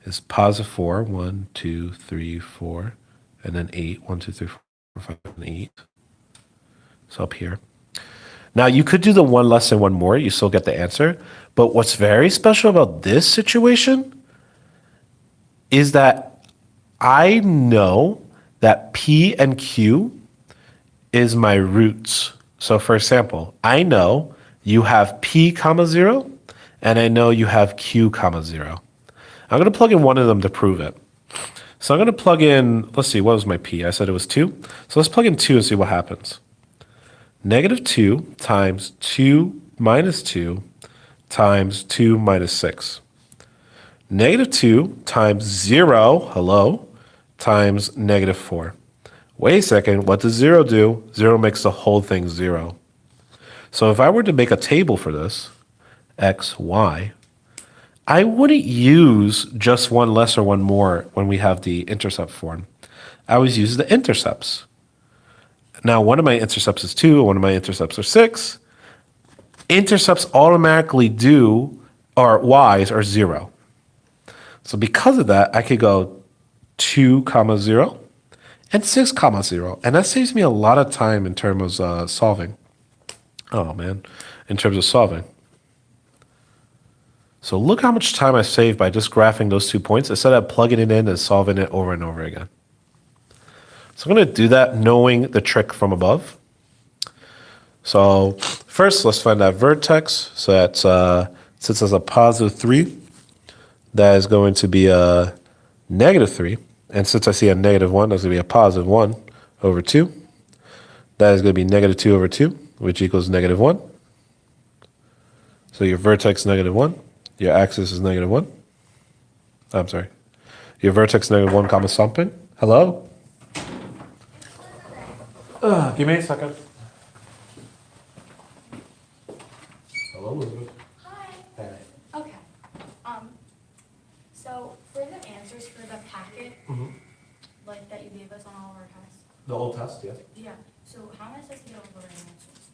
is positive 4, 1, 2, 3, 4, and then 8, 1, 2, 3, 4, 5, and 8. So up here. Now, you could do the one less and one more. You still get the answer. But what's very special about this situation is that I know that P and Q is my roots. So for example, I know you have P comma 0, and I know you have Q comma 0. I'm going to plug in one of them to prove it. So I'm going to plug in, let's see, what was my P? I said it was 2. So let's plug in 2 and see what happens. Negative 2 times 2 minus 2 times 2 minus 6. Negative 2 times 0, hello, times negative 4. Wait a second, what does 0 do? 0 makes the whole thing 0. So if I were to make a table for this, x, y, I wouldn't use just one less or one more when we have the intercept form. I always use the intercepts. Now, one of my intercepts is 2, one of my intercepts are 6. Intercepts automatically do, or y's are 0. So because of that, I could go 2 comma 0 and 6 comma 0. And that saves me a lot of time in terms of solving. Oh, man. In terms of solving. So look how much time I saved by just graphing those 2 points instead of plugging it in and solving it over and over again. So I'm going to do that knowing the trick from above. So first, let's find that vertex. So that's, since it's a positive 3, that is going to be a negative 3. And since I see a negative 1, that's going to be a positive 1 over 2. That is going to be negative 2 over 2, which equals negative 1. So your vertex is negative 1. Your axis is negative 1. I'm sorry. Your vertex negative 1 comma something. Hello? Give me a second. Hello, Elizabeth. Hi. Hey. Okay. So for the answers for the packet, like that you gave us on all of our tests. The whole test, yeah. Yeah. So how am I supposed to get all the right answers?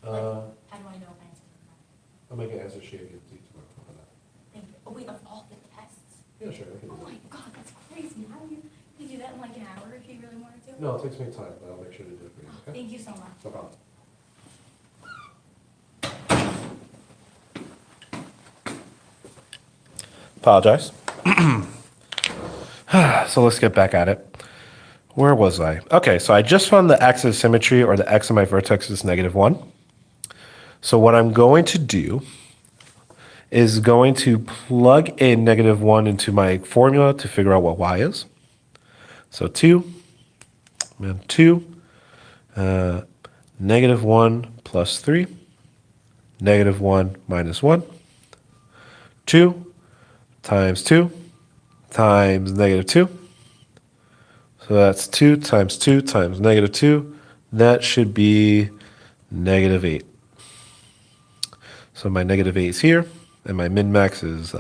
How do I know answers? I'll make an answer sheet and give it to you tomorrow. How about that? Thank you. Oh wait, of all the tests. Yeah, sure. I can do Oh that. my god, that's crazy. How do you do that in like an hour if you really wanted to? No, it takes me time, but I'll make sure to do it for you. Okay? Thank you so much. No problem. Apologize. So let's get back at it. Where was I? Okay, so I just found the axis of symmetry, or the x of my vertex is negative 1. So what I'm going to do is going to plug in negative 1 into my formula to figure out what y is. So 2, and 2, negative 1 plus 3, negative 1 minus 1, 2 times 2 times negative 2. So that's 2 times negative 2. That should be negative 8. So my negative 8 is here, and my min-max is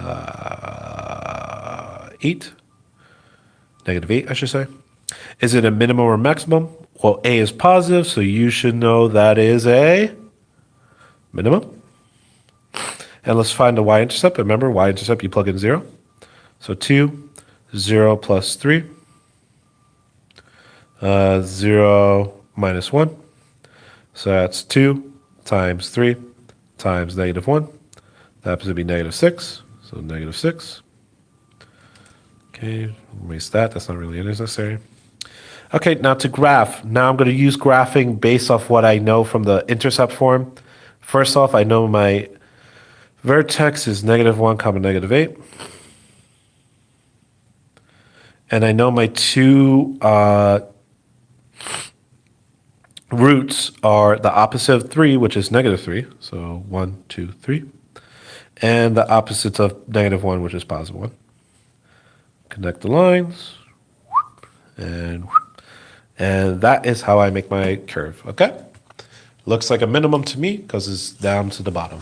8. Negative 8, I should say. Is it a minimum or maximum? Well, A is positive, so you should know that is a minimum. And let's find the y-intercept. Remember, y-intercept, you plug in 0. So 2, 0 plus 3, 0 minus 1. So that's 2 times 3 times negative 1. That happens to be negative 6. So negative 6. Okay, erase that. That's not really necessary. Okay, now to graph. Now I'm going to use graphing based off what I know from the intercept form. First off, I know my vertex is negative 1 comma negative 8. And I know my two roots are the opposite of 3, which is negative 3. So 1, 2, 3. And the opposite of negative 1, which is positive 1. Connect the lines. And that is how I make my curve, okay? Looks like a minimum to me because it's down to the bottom.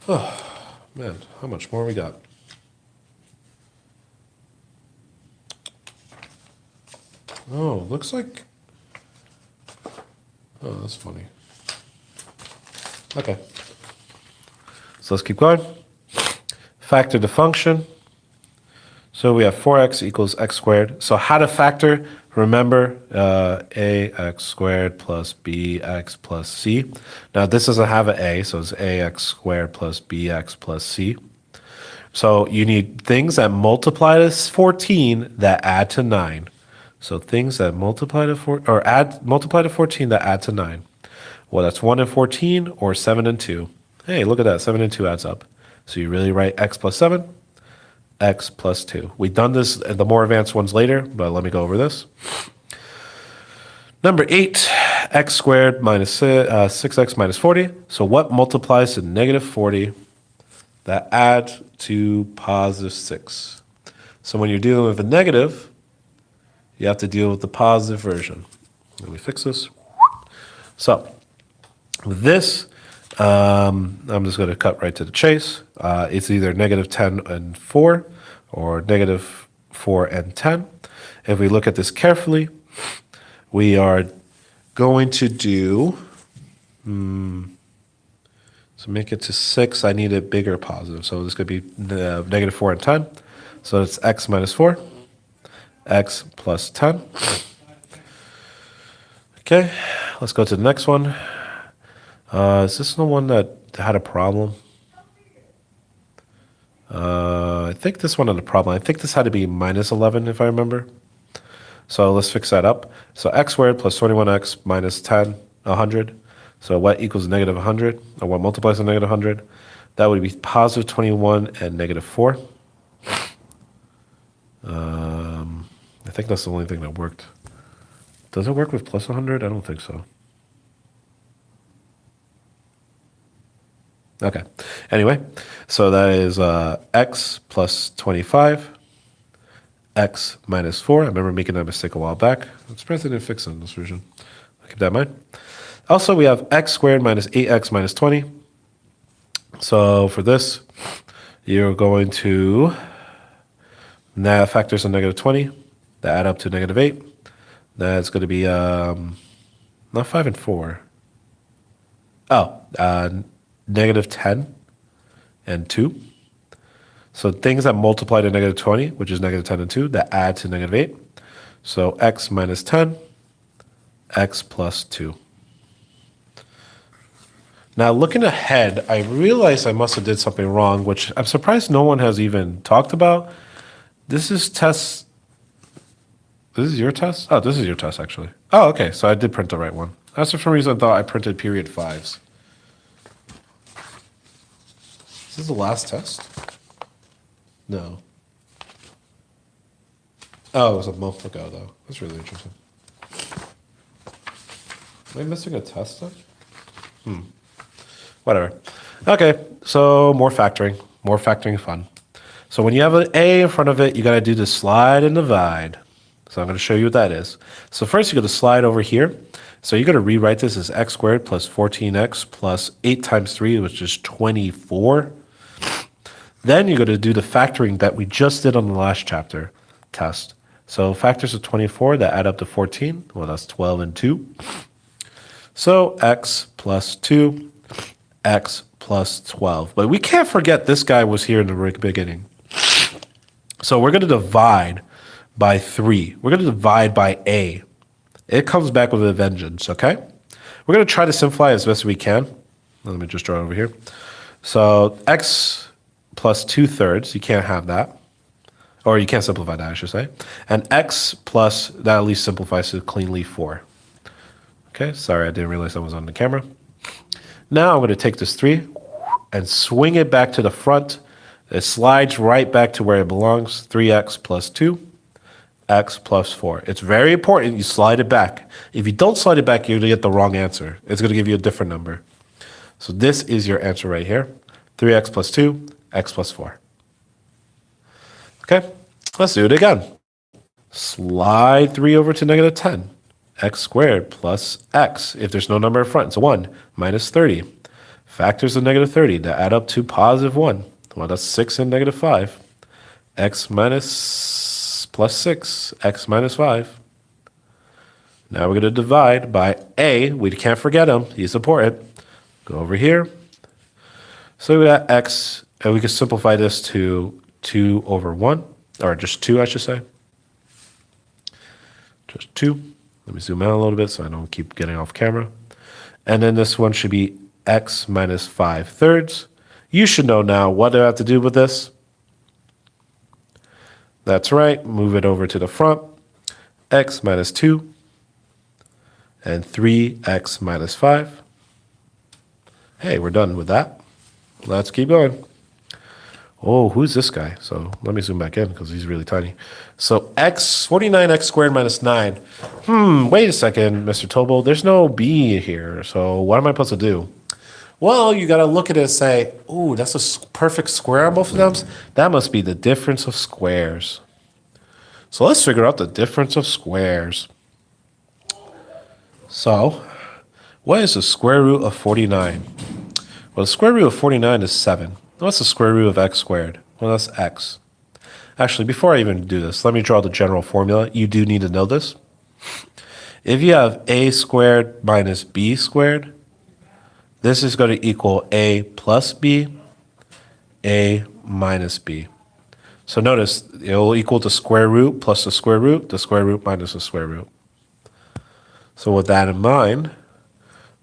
Oh, man, how much more we got? Oh, looks like... Oh, that's funny. Okay. So let's keep going. Factor the function. So we have 4x equals x squared. So how to factor? Remember, ax squared plus bx plus c. Now this doesn't have an a, so it's ax squared plus bx plus c. So you need things that multiply to 14 that add to 9. So things that multiply to multiply to 14 that add to 9. Well, that's 1 and 14 or 7 and 2. Hey, look at that. 7 and 2 adds up. So you really write x plus 7, x plus 2. We've done this, the more advanced ones later, but let me go over this. Number 8, x squared minus 6x minus 40. So what multiplies to negative 40 that add to positive 6? So when you're dealing with a negative, you have to deal with the positive version. Let me fix this. So with this, I'm just going to cut right to the chase. It's either negative 10 and 4 or negative 4 and 10. If we look at this carefully, we are going to do, so make it to 6. I need a bigger positive. So this could be negative 4 and 10. So it's x minus 4, x plus 10. Okay, let's go to the next one. Is this the one that had a problem? I think this one had a problem. I think this had to be minus 11 if I remember. So let's fix that up. So x squared plus 21x minus 10, 100. So what equals negative 100? Or what multiplies to negative 100? That would be positive 21 and negative 4. I think that's the only thing that worked. Does it work with plus 100? I don't think so. Okay. Anyway, so that is x plus 25, x minus 4. I remember making that mistake a while back. I'm surprised I didn't fix it in this version. I'll keep that in mind. Also, we have x squared minus 8x minus 20. So for this, you're going to factors of negative 20 that add up to negative 8. That's going to be not 5 and 4. Negative 10 and 2. So things that multiply to negative 20, which is negative 10 and 2, that add to negative 8. So x minus 10, x plus 2. Now looking ahead, I realized I must have did something wrong, which I'm surprised no one has even talked about. This is test. This is your test? Oh, this is your test, actually. Oh, okay, so I did print the right one. That's for some reason I thought I printed period 5s. Is this the last test? No. Oh, it was a month ago, though. That's really interesting. Am I missing a test then? Whatever. Okay, so more factoring. More factoring fun. So when you have an A in front of it, you got to do the slide and divide. So I'm going to show you what that is. So first, you got to slide over here. So you're going to rewrite this as x squared plus 14x plus 8 times 3, which is 24. Then you're going to do the factoring that we just did on the last chapter test. So factors of 24 that add up to 14. Well, that's 12 and 2. So x plus 2, x plus 12. But we can't forget this guy was here in the beginning. So we're going to divide by 3. We're going to divide by a. It comes back with a vengeance, okay? We're going to try to simplify as best we can. Let me just draw it over here. So x plus 2/3, you can't have that. Or you can't simplify that, I should say. And x plus, that at least simplifies to cleanly 4. Okay, sorry, I didn't realize that was on the camera. Now I'm going to take this 3 and swing it back to the front. It slides right back to where it belongs. 3x plus 2, x plus 4. It's very important you slide it back. If you don't slide it back, you're going to get the wrong answer. It's going to give you a different number. So this is your answer right here. 3x plus 2, x plus 4. Okay, let's do it again. Slide 3 over to negative 10. X squared plus x. If there's no number in front, it's 1 minus 30. Factors of negative 30 that add up to positive 1. Well, that's 6 and negative 5. X minus plus 6, x minus 5. Now we're going to divide by a. We can't forget him. He's important. Go over here. So we got x, and we can simplify this to 2 over 1. or just 2, I should say. Just 2. Let me zoom out a little bit so I don't keep getting off camera. And then this one should be x minus 5/3. You should know now what do I have to do with this. That's right, move it over to the front. X minus 2 and 3x minus 5. Hey, we're done with that. Let's keep going. Oh, who's this guy? So let me zoom back in because he's really tiny. So 49x squared minus 9. Wait a second, Mr. Tobel. There's no b here. So what am I supposed to do? Well, you got to look at it and say, ooh, that's a perfect square on both of them. That must be the difference of squares. So let's figure out the difference of squares. So what is the square root of 49? Well, the square root of 49 is 7. What's the square root of x squared? Well, that's x. Actually, before I even do this, let me draw the general formula. You do need to know this. If you have a squared minus b squared, this is going to equal a plus b, a minus b. So notice, it will equal the square root plus the square root minus the square root. So with that in mind,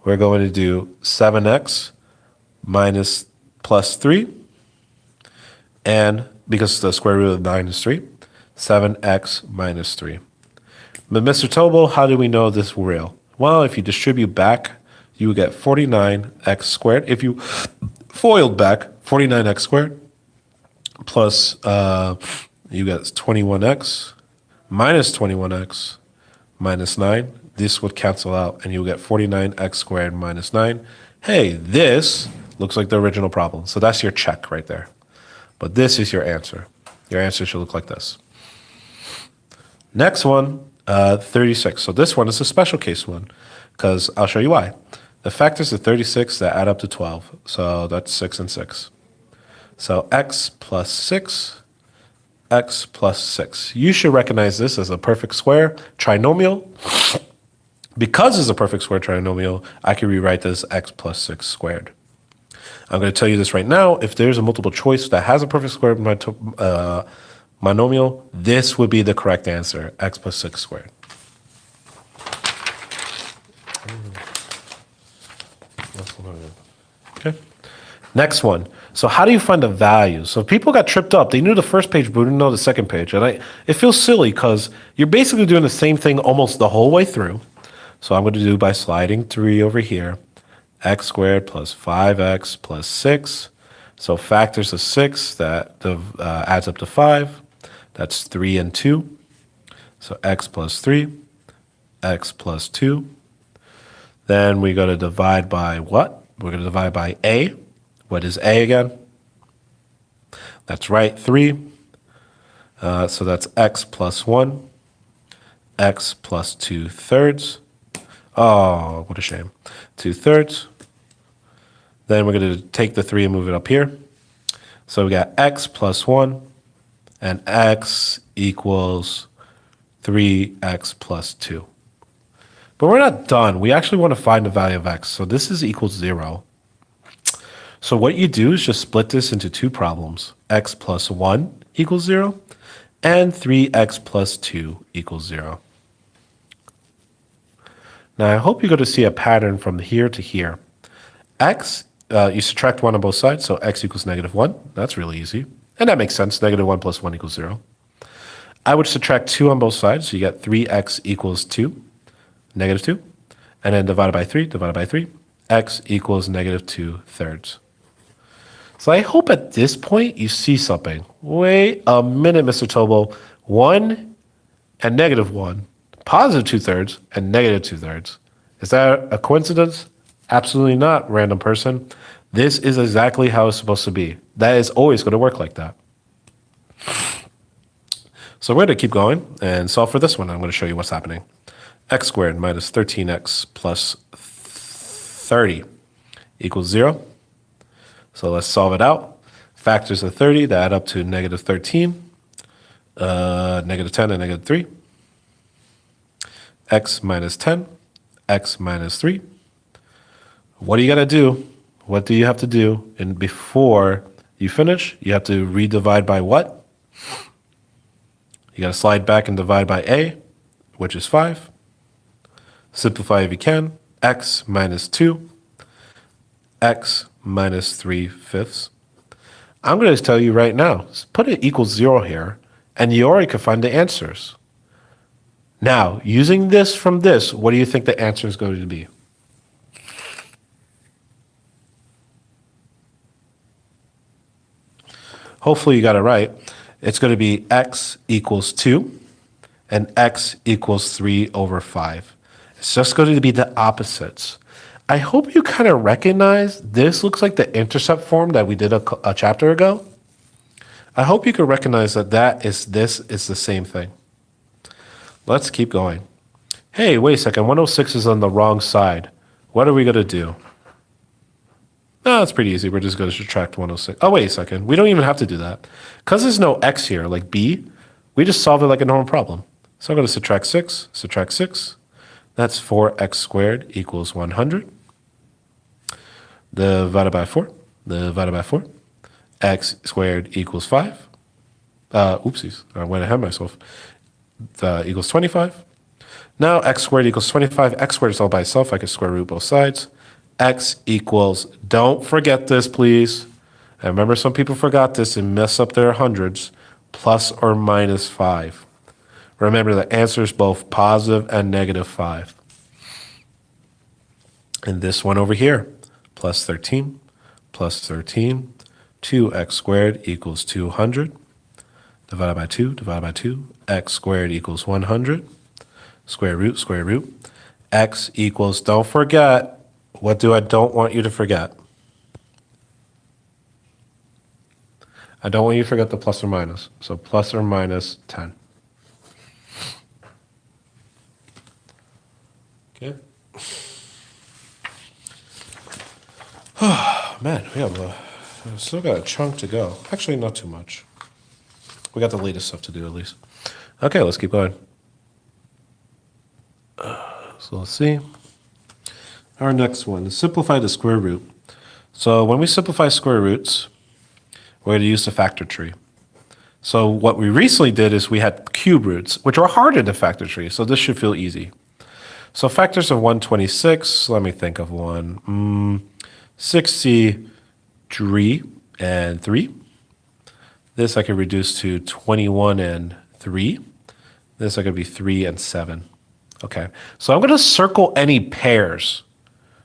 we're going to do 7x minus plus 3, and because the square root of 9 is 3, 7x minus 3. But Mr. Tobel, how do we know this is real? Well, if you distribute back, you get 49x squared. If you foiled back, 49x squared plus you get 21x minus 21x minus 9. This would cancel out, and you'll get 49x squared minus 9. Hey, this looks like the original problem. So that's your check right there. But this is your answer. Your answer should look like this. Next one, 36. So this one is a special case one, because I'll show you why. The factors of 36 that add up to 12. So that's 6 and 6. So x plus 6, x plus 6. You should recognize this as a perfect square trinomial. Because it's a perfect square trinomial, I can rewrite this x plus 6 squared. I'm going to tell you this right now. If there's a multiple choice that has a perfect square monomial, this would be the correct answer, x plus 6 squared. Okay. Next one. So how do you find the value? So people got tripped up. They knew the first page, but didn't know the second page. And it feels silly because you're basically doing the same thing almost the whole way through. So I'm going to do by sliding 3 over here. X squared plus 5x plus 6. So factors of 6 that adds up to 5. That's 3 and 2. So x plus 3, x plus 2. Then we're going to divide by what? We're going to divide by a. What is a again? That's right, 3. So that's x plus 1, x plus 2/3. Oh, what a shame. 2/3. Then we're going to take the 3 and move it up here. So we got x plus 1, and x equals 3x plus 2. But we're not done. We actually want to find the value of x. So this is equals 0. So what you do is just split this into 2 problems. X plus 1 equals 0, and 3x plus 2 equals 0. Now, I hope you're going to see a pattern from here to here. X, you subtract 1 on both sides, so x equals -1. That's really easy. And that makes sense. -1 plus 1 equals 0. I would subtract 2 on both sides, so you get 3x equals 2, -2. And then divided by 3, x equals -2/3. So I hope at this point you see something. Wait a minute, Mr. Tobel. 1 and -1. Positive 2/3 and -2/3. Is that a coincidence? Absolutely not, random person. This is exactly how it's supposed to be. That is always going to work like that. So we're going to keep going and solve for this one. I'm going to show you what's happening. X squared minus 13x plus 30 equals 0. So let's solve it out. Factors of 30 that add up to -13, -10, and -3. X minus 10, x minus 3. What do you got to do? What do you have to do? And before you finish, you have to redivide by what? You got to slide back and divide by a, which is 5. Simplify if you can. X minus 2. X minus 3/5. I'm going to tell you right now, put it equals 0 here, and you already can find the answers. Now, using this from this, what do you think the answer is going to be? Hopefully you got it right. It's going to be x equals 2 and x equals 3 over 5. It's just going to be the opposites. I hope you kind of recognize this looks like the intercept form that we did a chapter ago. I hope you can recognize that this is the same thing. Let's keep going. Hey, wait a second. 106 is on the wrong side. What are we going to do? No, it's pretty easy. We're just going to subtract 106. Oh, wait a second. We don't even have to do that. Because there's no x here, like b, we just solve it like a normal problem. So I'm going to subtract 6, subtract 6. That's 4x squared equals 100. Divided by 4, divided by 4. X squared equals 5. Oopsies, I went ahead of myself. Equals 25. Now x squared equals 25. X squared is all by itself. I can square root both sides. X equals, don't forget this, please. I remember some people forgot this and mess up their hundreds, plus or minus 5. Remember, the answer is both positive and negative 5. And this one over here, plus 13, 2x squared equals 200. Divided by 2, x squared equals 100. Square root. X equals, don't forget, what do I don't want you to forget? I don't want you to forget the plus or minus. So plus or minus 10. Okay. Man, we still got a chunk to go. Actually, not too much. We got the latest stuff to do at least. Okay, let's keep going. So let's see. Our next one is simplify the square root. So when we simplify square roots, we're going to use the factor tree. So what we recently did is we had cube roots, which are harder than factor tree. So this should feel easy. So factors of 126, let me think of one. 63 and 3. This I could reduce to 21 and 3. This I could be 3 and 7. Okay, so I'm going to circle any pairs.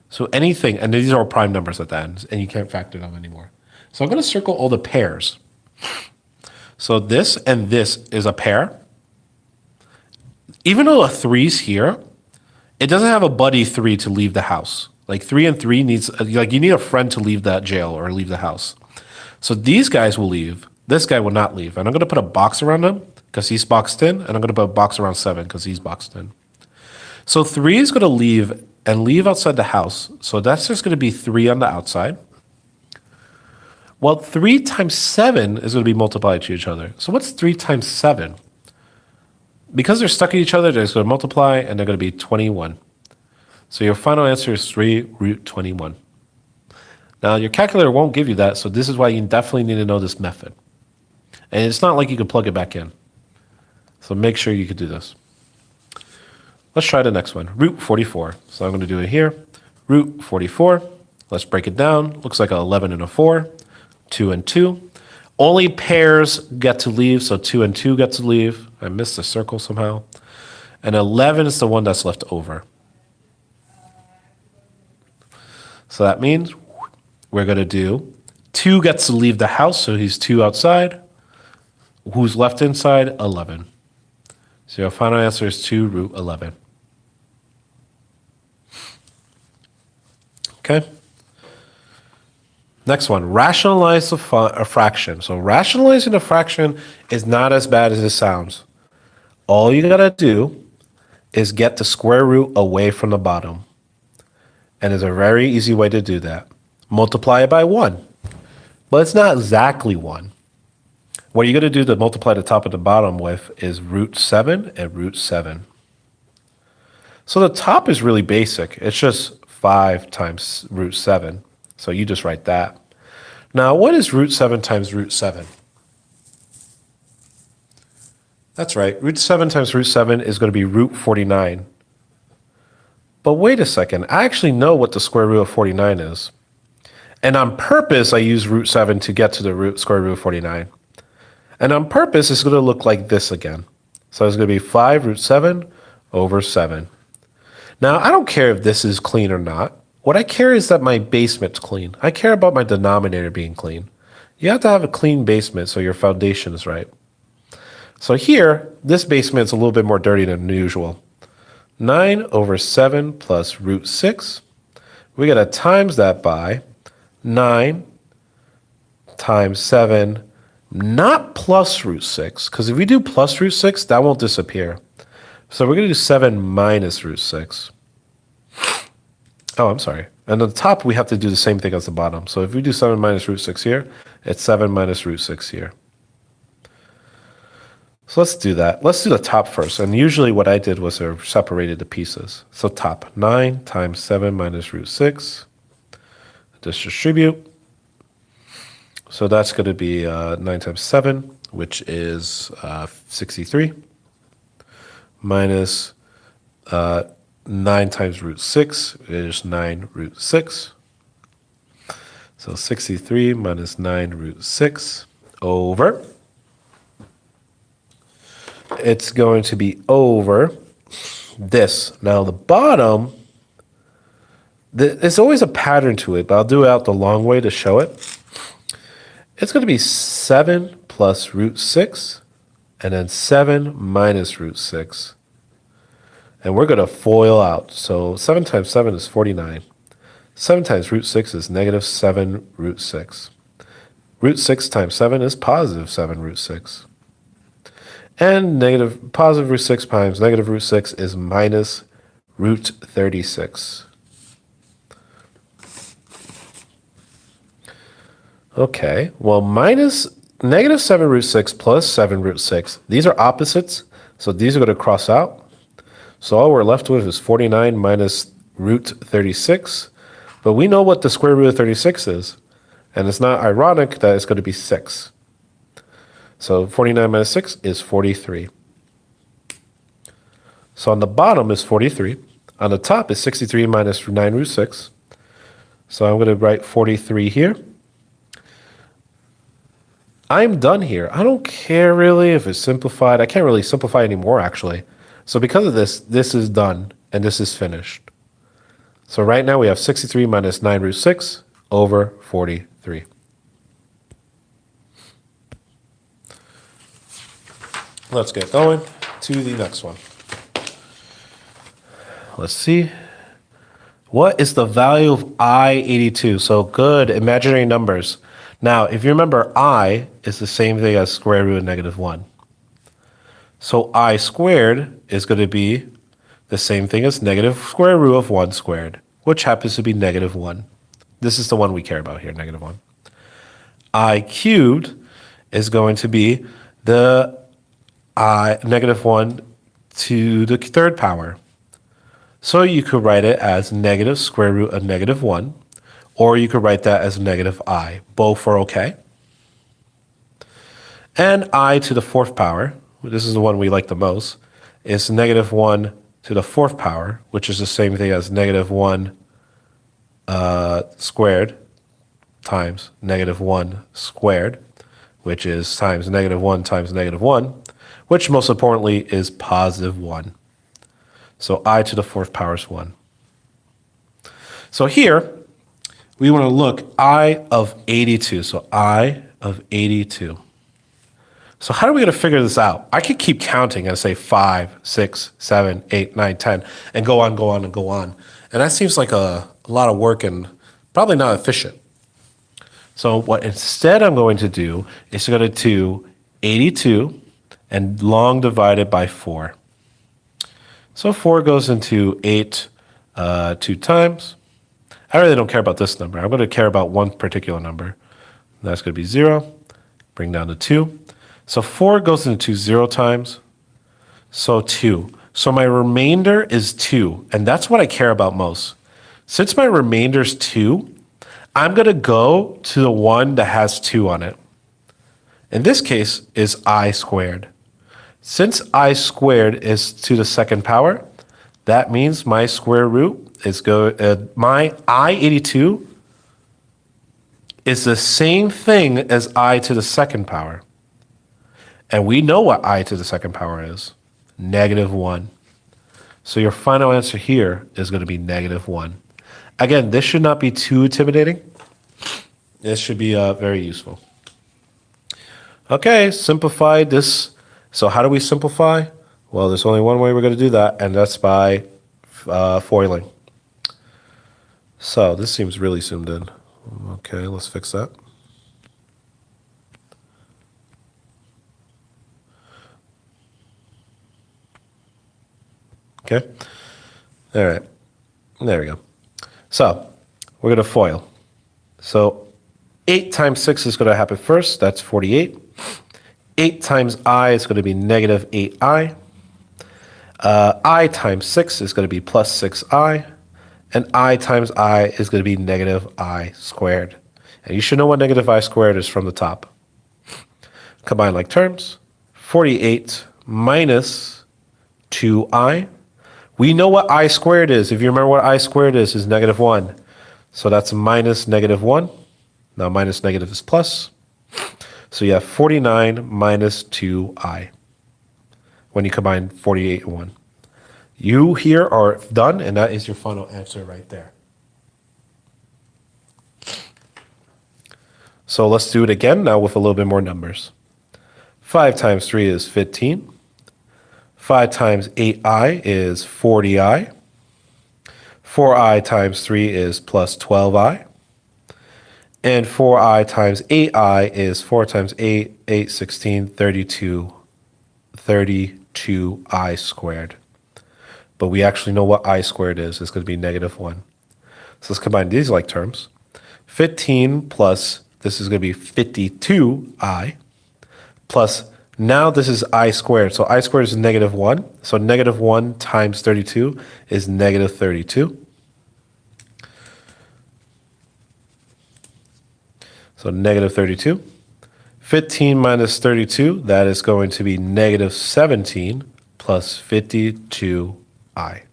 So anything, and these are prime numbers at the end, and you can't factor them anymore. So I'm going to circle all the pairs. So this and this is a pair. Even though a 3's here, it doesn't have a buddy 3 to leave the house. Like 3 and 3 needs, like you need a friend to leave that jail or leave the house. So these guys will leave. This guy will not leave. And I'm going to put a box around him because he's boxed in. And I'm going to put a box around 7 because he's boxed in. So 3 is going to leave and leave outside the house. So that's just going to be 3 on the outside. Well, 3 times 7 is going to be multiplied to each other. So what's 3 times 7? Because they're stuck at each other, they're going to multiply, and they're going to be 21. So your final answer is 3 root 21. Now, your calculator won't give you that, so this is why you definitely need to know this method. And it's not like you can plug it back in. So make sure you can do this. Let's try the next one, root 44. So I'm going to do it here. Root 44. Let's break it down. Looks like an 11 and a 4. 2 and 2. Only pairs get to leave, so 2 and 2 get to leave. I missed the circle somehow. And 11 is the one that's left over. So that means we're going to do 2 gets to leave the house, so he's 2 outside. Who's left inside? 11. So your final answer is 2 root 11. Okay. Next one, rationalize a fraction. So rationalizing a fraction is not as bad as it sounds. All you gotta do is get the square root away from the bottom. And there's a very easy way to do that. Multiply it by 1. But it's not exactly 1. What you're gonna do to multiply the top and the bottom with is root 7 and root 7. So the top is really basic. It's just 5 times root 7. So you just write that. Now, what is root 7 times root 7? That's right. Root 7 times root 7 is going to be root 49. But wait a second. I actually know what the square root of 49 is. And on purpose, I use root 7 to get to the square root of 49. And on purpose, it's going to look like this again. So it's going to be 5 root 7 over 7. Now, I don't care if this is clean or not. What I care is that my basement's clean. I care about my denominator being clean. You have to have a clean basement so your foundation is right. So here, this basement's a little bit more dirty than usual. 9 over 7 plus root 6. We got to times that by 9 times 7, not plus root 6, because if we do plus root 6, that won't disappear. So we're going to do 7 minus root 6. Oh, I'm sorry. And on the top, we have to do the same thing as the bottom. So if we do 7 minus root 6 here, it's 7 minus root 6 here. So let's do that. Let's do the top first. And usually what I did was I separated the pieces. So top, 9 times 7 minus root 6. Distribute. So that's going to be 9 times 7, which is 63, minus 9 times root 6 is 9 root 6. So 63 minus 9 root 6 over. It's going to be over this. Now the bottom, there's always a pattern to it, but I'll do it out the long way to show it. It's going to be 7 plus root 6, and then 7 minus root 6. And we're going to FOIL out. So 7 times 7 is 49. 7 times root 6 is negative 7 root 6. Root 6 times 7 is positive 7 root 6. And positive root 6 times negative root 6 is minus root 36. Okay, well, minus negative 7 root 6 plus 7 root 6. These are opposites, so these are going to cross out. So all we're left with is 49 minus root 36. But we know what the square root of 36 is. And it's not ironic that it's going to be 6. So 49 minus 6 is 43. So on the bottom is 43. On the top is 63 minus 9 root 6. So I'm going to write 43 here. I'm done here. I don't care really if it's simplified. I can't really simplify anymore, actually. So because of this, this is done, and this is finished. So right now we have 63 minus 9 root 6 over 43. Let's get going to the next one. Let's see. What is the value of I-82? So good, imaginary numbers. Now, if you remember, I is the same thing as square root of negative 1. So I squared is going to be the same thing as negative square root of 1 squared, which happens to be negative 1. This is the one we care about here, negative 1. I cubed is going to be the negative 1 to the third power. So you could write it as negative square root of negative 1, or you could write that as negative I. Both are okay. And I to the fourth power, this is the one we like the most, is negative 1 to the fourth power, which is the same thing as negative 1 squared times negative 1 squared, which is times negative 1 times negative 1, which most importantly is positive 1. So I to the fourth power is 1. So here, we want to look I of 82. So I of 82. So how are we going to figure this out? I could keep counting and say 5, 6, 7, 8, 9, 10, and go on, go on, and go on. And that seems like a lot of work and probably not efficient. So what instead I'm going to do is go to do 82 and long divided by 4. So 4 goes into 8 2 times. I really don't care about this number. I'm going to care about one particular number. That's going to be 0. Bring down to 2. So 4 goes into 0 times. So 2. So my remainder is 2. And that's what I care about most. Since my remainder is 2, I'm going to go to the one that has 2 on it. In this case is I squared. Since I squared is to the second power, that means my square root is my I82 is the same thing as I to the second power. And we know what I to the second power is, -1. So your final answer here is going to be -1. Again, this should not be too intimidating. This should be very useful. Okay, simplify this. So how do we simplify? Well, there's only one way we're going to do that, and that's by foiling. So this seems really zoomed in. Okay, let's fix that. Okay. All right. There we go. So we're going to FOIL. So 8 times 6 is going to happen first. That's 48. 8 times I is going to be -8i. I times 6 is going to be plus 6i. And I times I is going to be -I squared. And you should know what -I squared is from the top. Combine like terms. 48 minus 2i. We know what I squared is. If you remember what I squared is -1. So that's minus -1. Now minus negative is plus. So you have 49 minus 2i when you combine 48 and 1. You here are done, and that is your final answer right there. So let's do it again now with a little bit more numbers. 5 times 3 is 15. 5 times 8i is 40i. 4i times 3 is plus 12i. And 4i times 8i is 4 times 8, 8, 16, 32, 32i squared. But we actually know what I squared is. It's going to be -1. So let's combine these like terms. 15 plus, this is going to be 52i, plus, now this is I squared. So I squared is -1. So -1 times 32 is -32. So -32. 15 minus 32, that is going to be -17 plus 52i.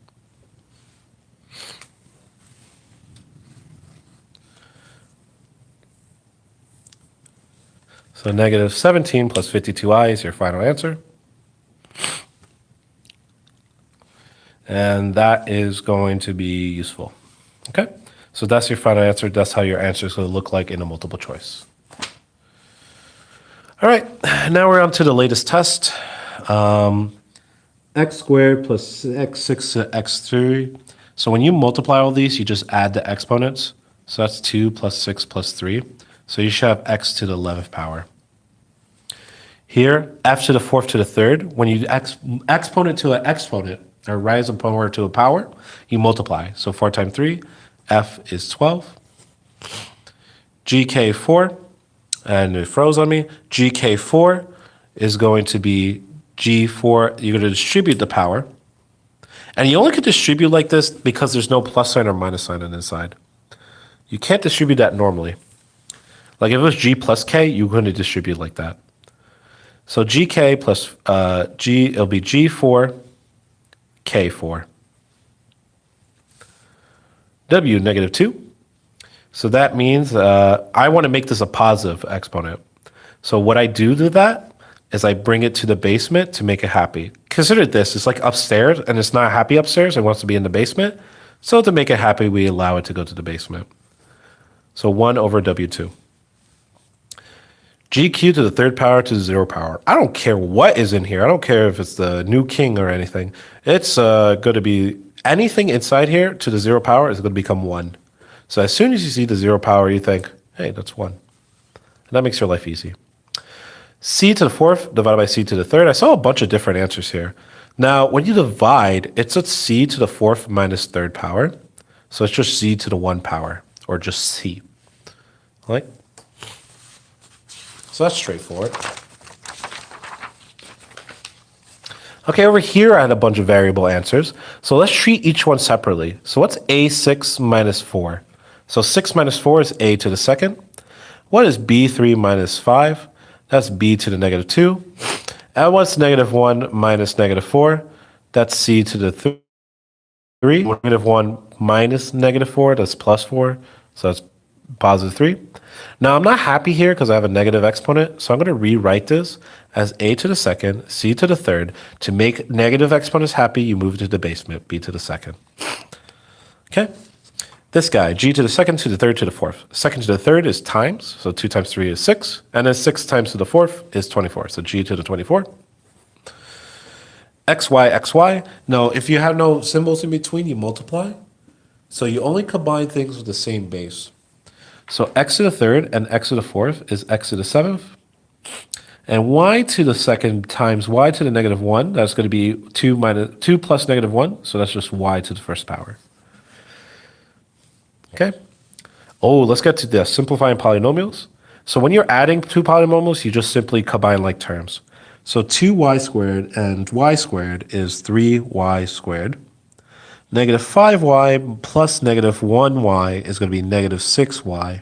So -17 plus 52i is your final answer. And that is going to be useful. Okay? So that's your final answer. That's how your answer is going to look like in a multiple choice. All right, now we're on to the latest test. X squared plus x6 to x3. So when you multiply all these, you just add the exponents. So that's 2 plus 6 plus 3. So you should have x to the 11th power. Here, f to the 4th to the 3rd, when you exponent to an exponent, or rise a power to a power, you multiply. So 4 times 3, f is 12. GK4, and it froze on me. GK4 is going to be G4. You're going to distribute the power. And you only can distribute like this because there's no plus sign or minus sign on the inside. You can't distribute that normally. Like if it was G plus K, you're going to distribute like that. So GK plus G, it'll be G4, K4. W, -2. So that means I want to make this a positive exponent. So what I do to that is I bring it to the basement to make it happy. Consider this, it's like upstairs and it's not happy upstairs, it wants to be in the basement. So to make it happy, we allow it to go to the basement. So 1 over W2. GQ to the 3rd power to the 0 power. I don't care what is in here. I don't care if it's the new king or anything. It's going to be anything inside here to the 0 power is going to become 1. So as soon as you see the 0 power, you think, hey, that's 1. And that makes your life easy. C to the 4th divided by C to the 3rd. I saw a bunch of different answers here. Now, when you divide, it's a C to the 4th minus 3rd power. So it's just C to the 1 power, or just C. Right? So that's straightforward. Okay, over here I had a bunch of variable answers. So let's treat each one separately. So what's A6 minus 4? So 6 minus 4 is A to the 2nd. What is B3 minus 5? That's B to the -2. And what's negative 1 minus negative 4? That's c to the 3. Negative 1 minus negative 4, that's plus 4. So that's positive 3. Now, I'm not happy here because I have a negative exponent. So I'm going to rewrite this as a to the second, c to the third. To make negative exponents happy, you move to the basement, b to the second. Okay? This guy, g to the second, to the third, to the fourth. Second to the third is times, so 2 times 3 is 6. And then 6 times to the fourth is 24, so g to the 24. xy, xy. No, if you have no symbols in between, you multiply. So you only combine things with the same base. So x to the third and x to the fourth is x to the seventh. And y to the second times y to the negative 1, that's going to be 2 plus negative 1, so that's just y to the first power. Okay? Oh, let's get to this, simplifying polynomials. So when you're adding two polynomials, you just simply combine like terms. So 2y squared and y squared is 3y squared. Negative 5y plus negative 1y is going to be negative 6y.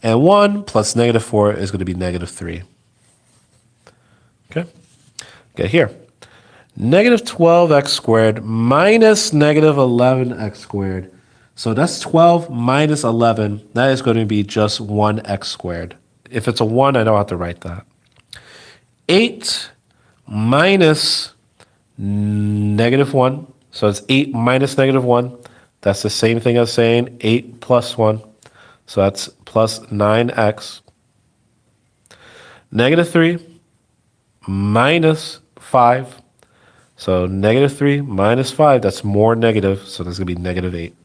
And 1 plus negative 4 is going to be negative 3. Okay? Okay, here. Negative 12x squared minus negative 11x squared. So that's 12 minus 11. That is going to be just 1x squared. If it's a 1, I don't have to write that. 8 minus negative 1. So it's 8 minus negative 1. That's the same thing as saying 8 plus 1. So that's plus 9x. Negative 3 minus 5. So negative 3 minus 5, that's more negative. So that's going to be negative 8.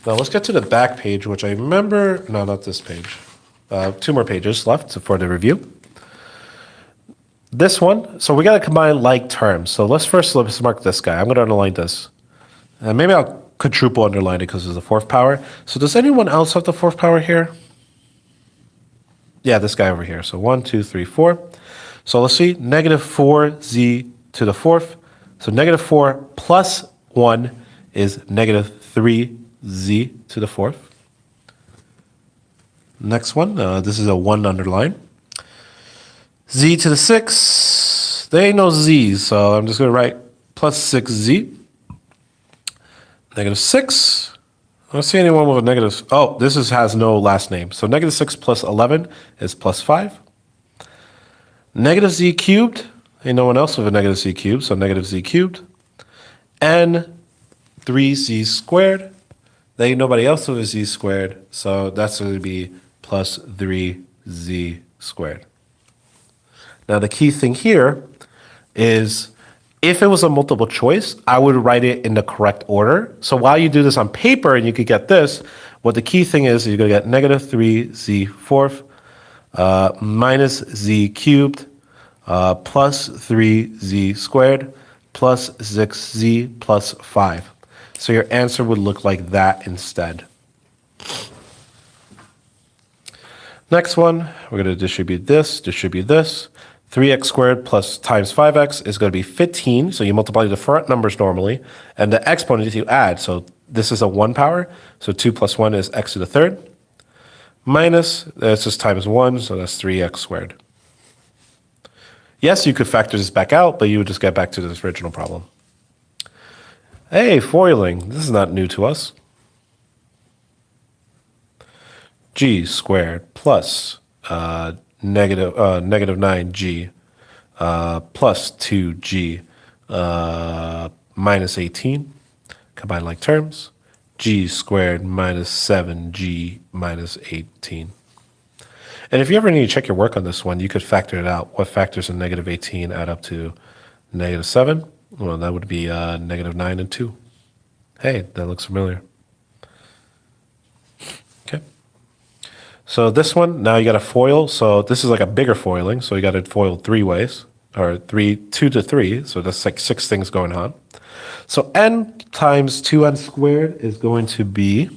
Now let's get to the back page, which I remember, no, not this page. 2 more pages left for the review. This one, so we got to combine like terms. So let's mark this guy. I'm going to underline this. And maybe I'll quadruple underline it because it's the fourth power. So does anyone else have the fourth power here? Yeah, this guy over here. So 1, 2, 3, 4. So let's see, negative 4z to the fourth. So negative 4 plus 1 is negative 3z to the fourth. Next one, this is a 1 underline. Z to the 6, there ain't no z's, so I'm just going to write plus 6z. Negative 6. I don't see anyone with a negative. Oh, has no last name. So negative 6 plus 11 is plus 5. Negative z cubed. Ain't no one else with a negative z cubed, so negative z cubed. And 3z squared. There ain't nobody else with a z squared, so that's going to be plus 3z squared. Now the key thing here is if it was a multiple choice, I would write it in the correct order. So while you do this on paper and you could get this, what the key thing is you're going to get negative 3z fourth minus z cubed plus 3z squared plus 6z plus 5. So your answer would look like that instead. Next one, we're going to distribute this. 3x squared plus times 5x is going to be 15. So you multiply the front numbers normally, and the exponent you add. So this is a 1 power. So 2 plus 1 is x to the third. Minus, that's just times 1, so that's 3x squared. Yes, you could factor this back out, but you would just get back to this original problem. Hey, foiling. This is not new to us. G squared plus negative 9g plus 2g minus 18. Combine like terms. G squared minus 7g minus 18. And if you ever need to check your work on this one, you could factor it out. What factors in negative 18 add up to negative 7? Well, that would be negative 9 and 2. Hey, that looks familiar. Okay. So this one, now you got to foil. So this is like a bigger foiling. So you got to foil 3 ways, or 2 to 3. So that's like 6 things going on. So n times 2n squared is going to be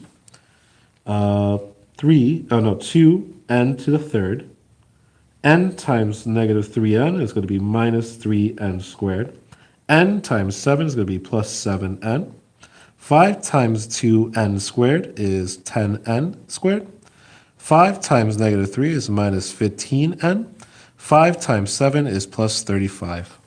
2n to the third. N times negative 3n is going to be minus 3n squared. N times 7 is going to be plus 7n. 5 times 2n squared is 10n squared. 5 times negative 3 is minus 15n. 5 times 7 is plus 35.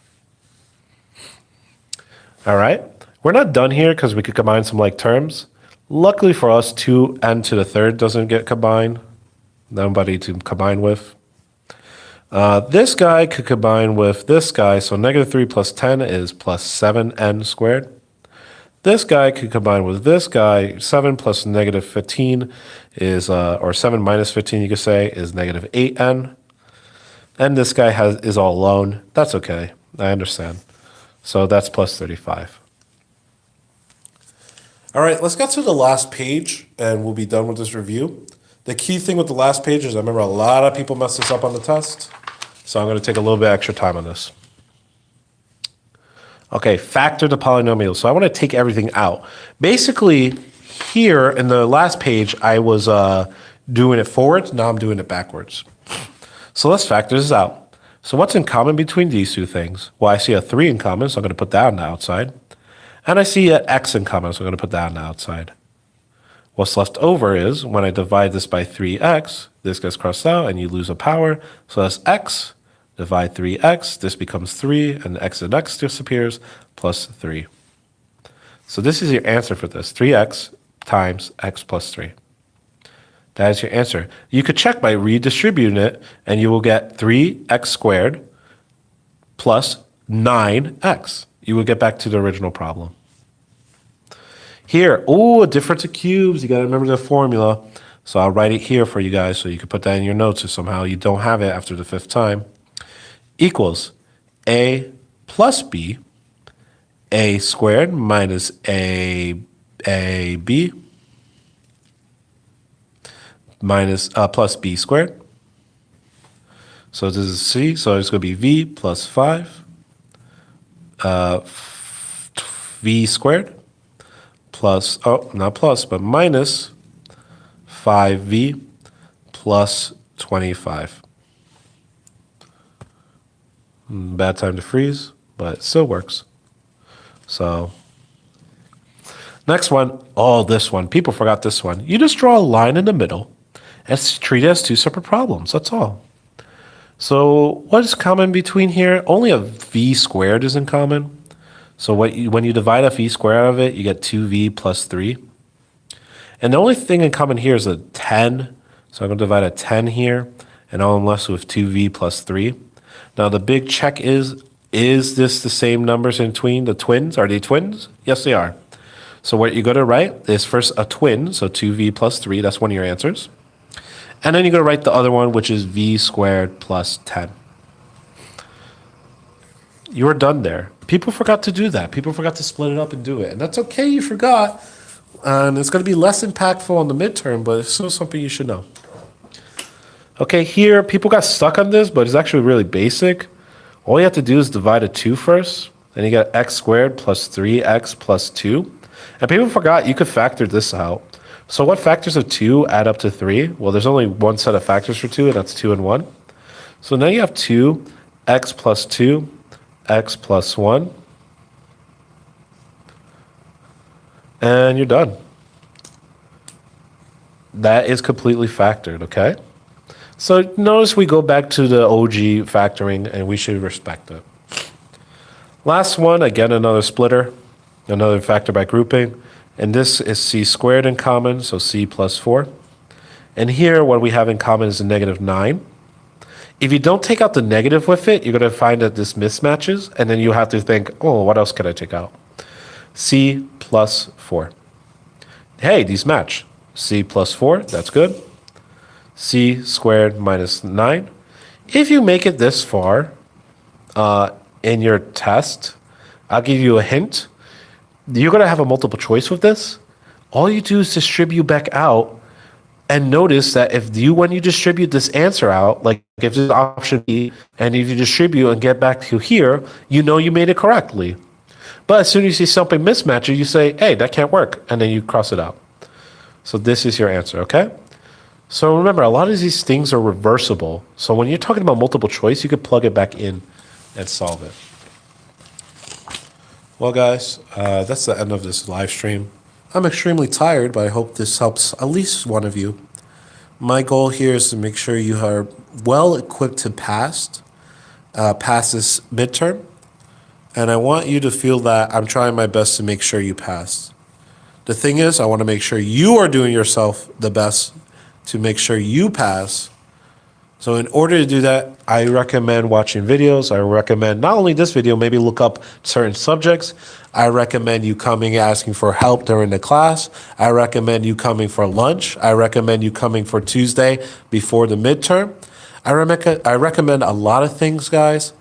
All right, we're not done here because we could combine some like terms. Luckily for us, 2n to the third doesn't get combined. Nobody to combine with. This guy could combine with this guy, so negative 3 plus 10 is plus 7n squared. This guy could combine with this guy. 7 plus negative 15 is, or 7 minus 15 you could say, is negative 8n. And this guy is all alone. That's okay, I understand. So that's plus 35. All right, let's get to the last page and we'll be done with this review. The key thing with the last page is I remember a lot of people messed this up on the test. So I'm going to take a little bit extra time on this. Okay, factor the polynomial. So I want to take everything out. Basically, here in the last page, I was doing it forward. Now I'm doing it backwards. So let's factor this out. So what's in common between these two things? Well, I see a 3 in common, so I'm going to put that on the outside. And I see an x in common, so I'm going to put that on the outside. What's left over is, when I divide this by 3x, this gets crossed out and you lose a power. So that's x, divide 3x, this becomes 3, and x and x disappears, plus 3. So this is your answer for this, 3x times x plus 3. That is your answer. You could check by redistributing it, and you will get 3x squared plus 9x. You will get back to the original problem. Here, a difference of cubes. You got to remember the formula. So I'll write it here for you guys so you can put that in your notes if somehow you don't have it after the 5th time. Equals a plus b, a squared minus ab minus plus b squared. So this is c, so it's going to be v plus 5 v squared plus, not plus, but minus 5v plus 25. Bad time to freeze, but it still works. So next one, this one. People forgot this one. You just draw a line in the middle and treat it as 2 separate problems. That's all. So what is common between here? Only a v squared is in common. So when you divide a v squared out of it, you get 2v plus 3. And the only thing in common here is a 10. So I'm going to divide a 10 here, and all I'm left with 2v plus 3. Now the big check is this the same numbers in between the twins? Are they twins? Yes, they are. So what you're going to write is first a twin, so 2v plus 3. That's one of your answers. And then you're going to write the other one, which is v squared plus 10. You are done there. People forgot to do that. People forgot to split it up and do it. And that's okay, you forgot. And it's going to be less impactful on the midterm, but it's still something you should know. Okay, here, people got stuck on this, but it's actually really basic. All you have to do is divide a 2 first, and you get x squared plus 3x plus 2. And people forgot you could factor this out. So what factors of 2 add up to 3? Well, there's only one set of factors for 2, and that's 2 and 1. So now you have 2x plus 2, x plus 1, and you're done. That is completely factored, okay? So notice we go back to the OG factoring, and we should respect it. Last one, again, another splitter, another factor by grouping, and this is c squared in common, so c plus 4. And here, what we have in common is a negative 9. If you don't take out the negative with it, you're going to find that this mismatches, and then you have to think, what else can I take out? C plus 4. Hey, these match. C plus 4, that's good. C squared minus 9. If you make it this far in your test, I'll give you a hint. You're going to have a multiple choice with this. All you do is distribute back out. And notice that when you distribute this answer out, like if this is option B, and if you distribute and get back to here, you know you made it correctly. But as soon as you see something mismatched, you say, hey, that can't work, and then you cross it out. So this is your answer, okay? So remember, a lot of these things are reversible. So when you're talking about multiple choice, you could plug it back in and solve it. Well, guys, that's the end of this live stream. I'm extremely tired, but I hope this helps at least one of you. My goal here is to make sure you are well equipped to pass this midterm. And I want you to feel that I'm trying my best to make sure you pass. The thing is, I want to make sure you are doing yourself the best to make sure you pass. So in order to do that, I recommend watching videos. I recommend not only this video, maybe look up certain subjects. I recommend you coming asking for help during the class. I recommend you coming for lunch. I recommend you coming for Tuesday before the midterm. I recommend a lot of things, guys.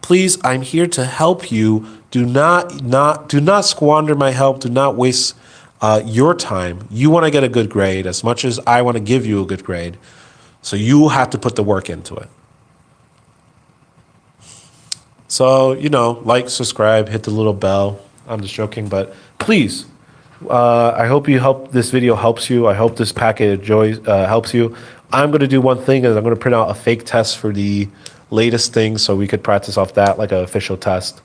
Please, I'm here to help you. Do not squander my help. Do not waste your time. You want to get a good grade as much as I want to give you a good grade. So you have to put the work into it. So, like, subscribe, hit the little bell. I'm just joking, but please, I hope this video helps you. I hope this packet helps you. I'm going to do one thing, is I'm going to print out a fake test for the latest things so we could practice off that like an official test.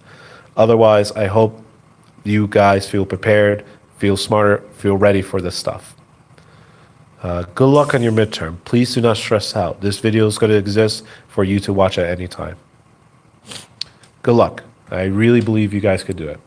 Otherwise, I hope you guys feel prepared, feel smarter, feel ready for this stuff. Good luck on your midterm. Please do not stress out. This video is going to exist for you to watch at any time. Good luck. I really believe you guys could do it.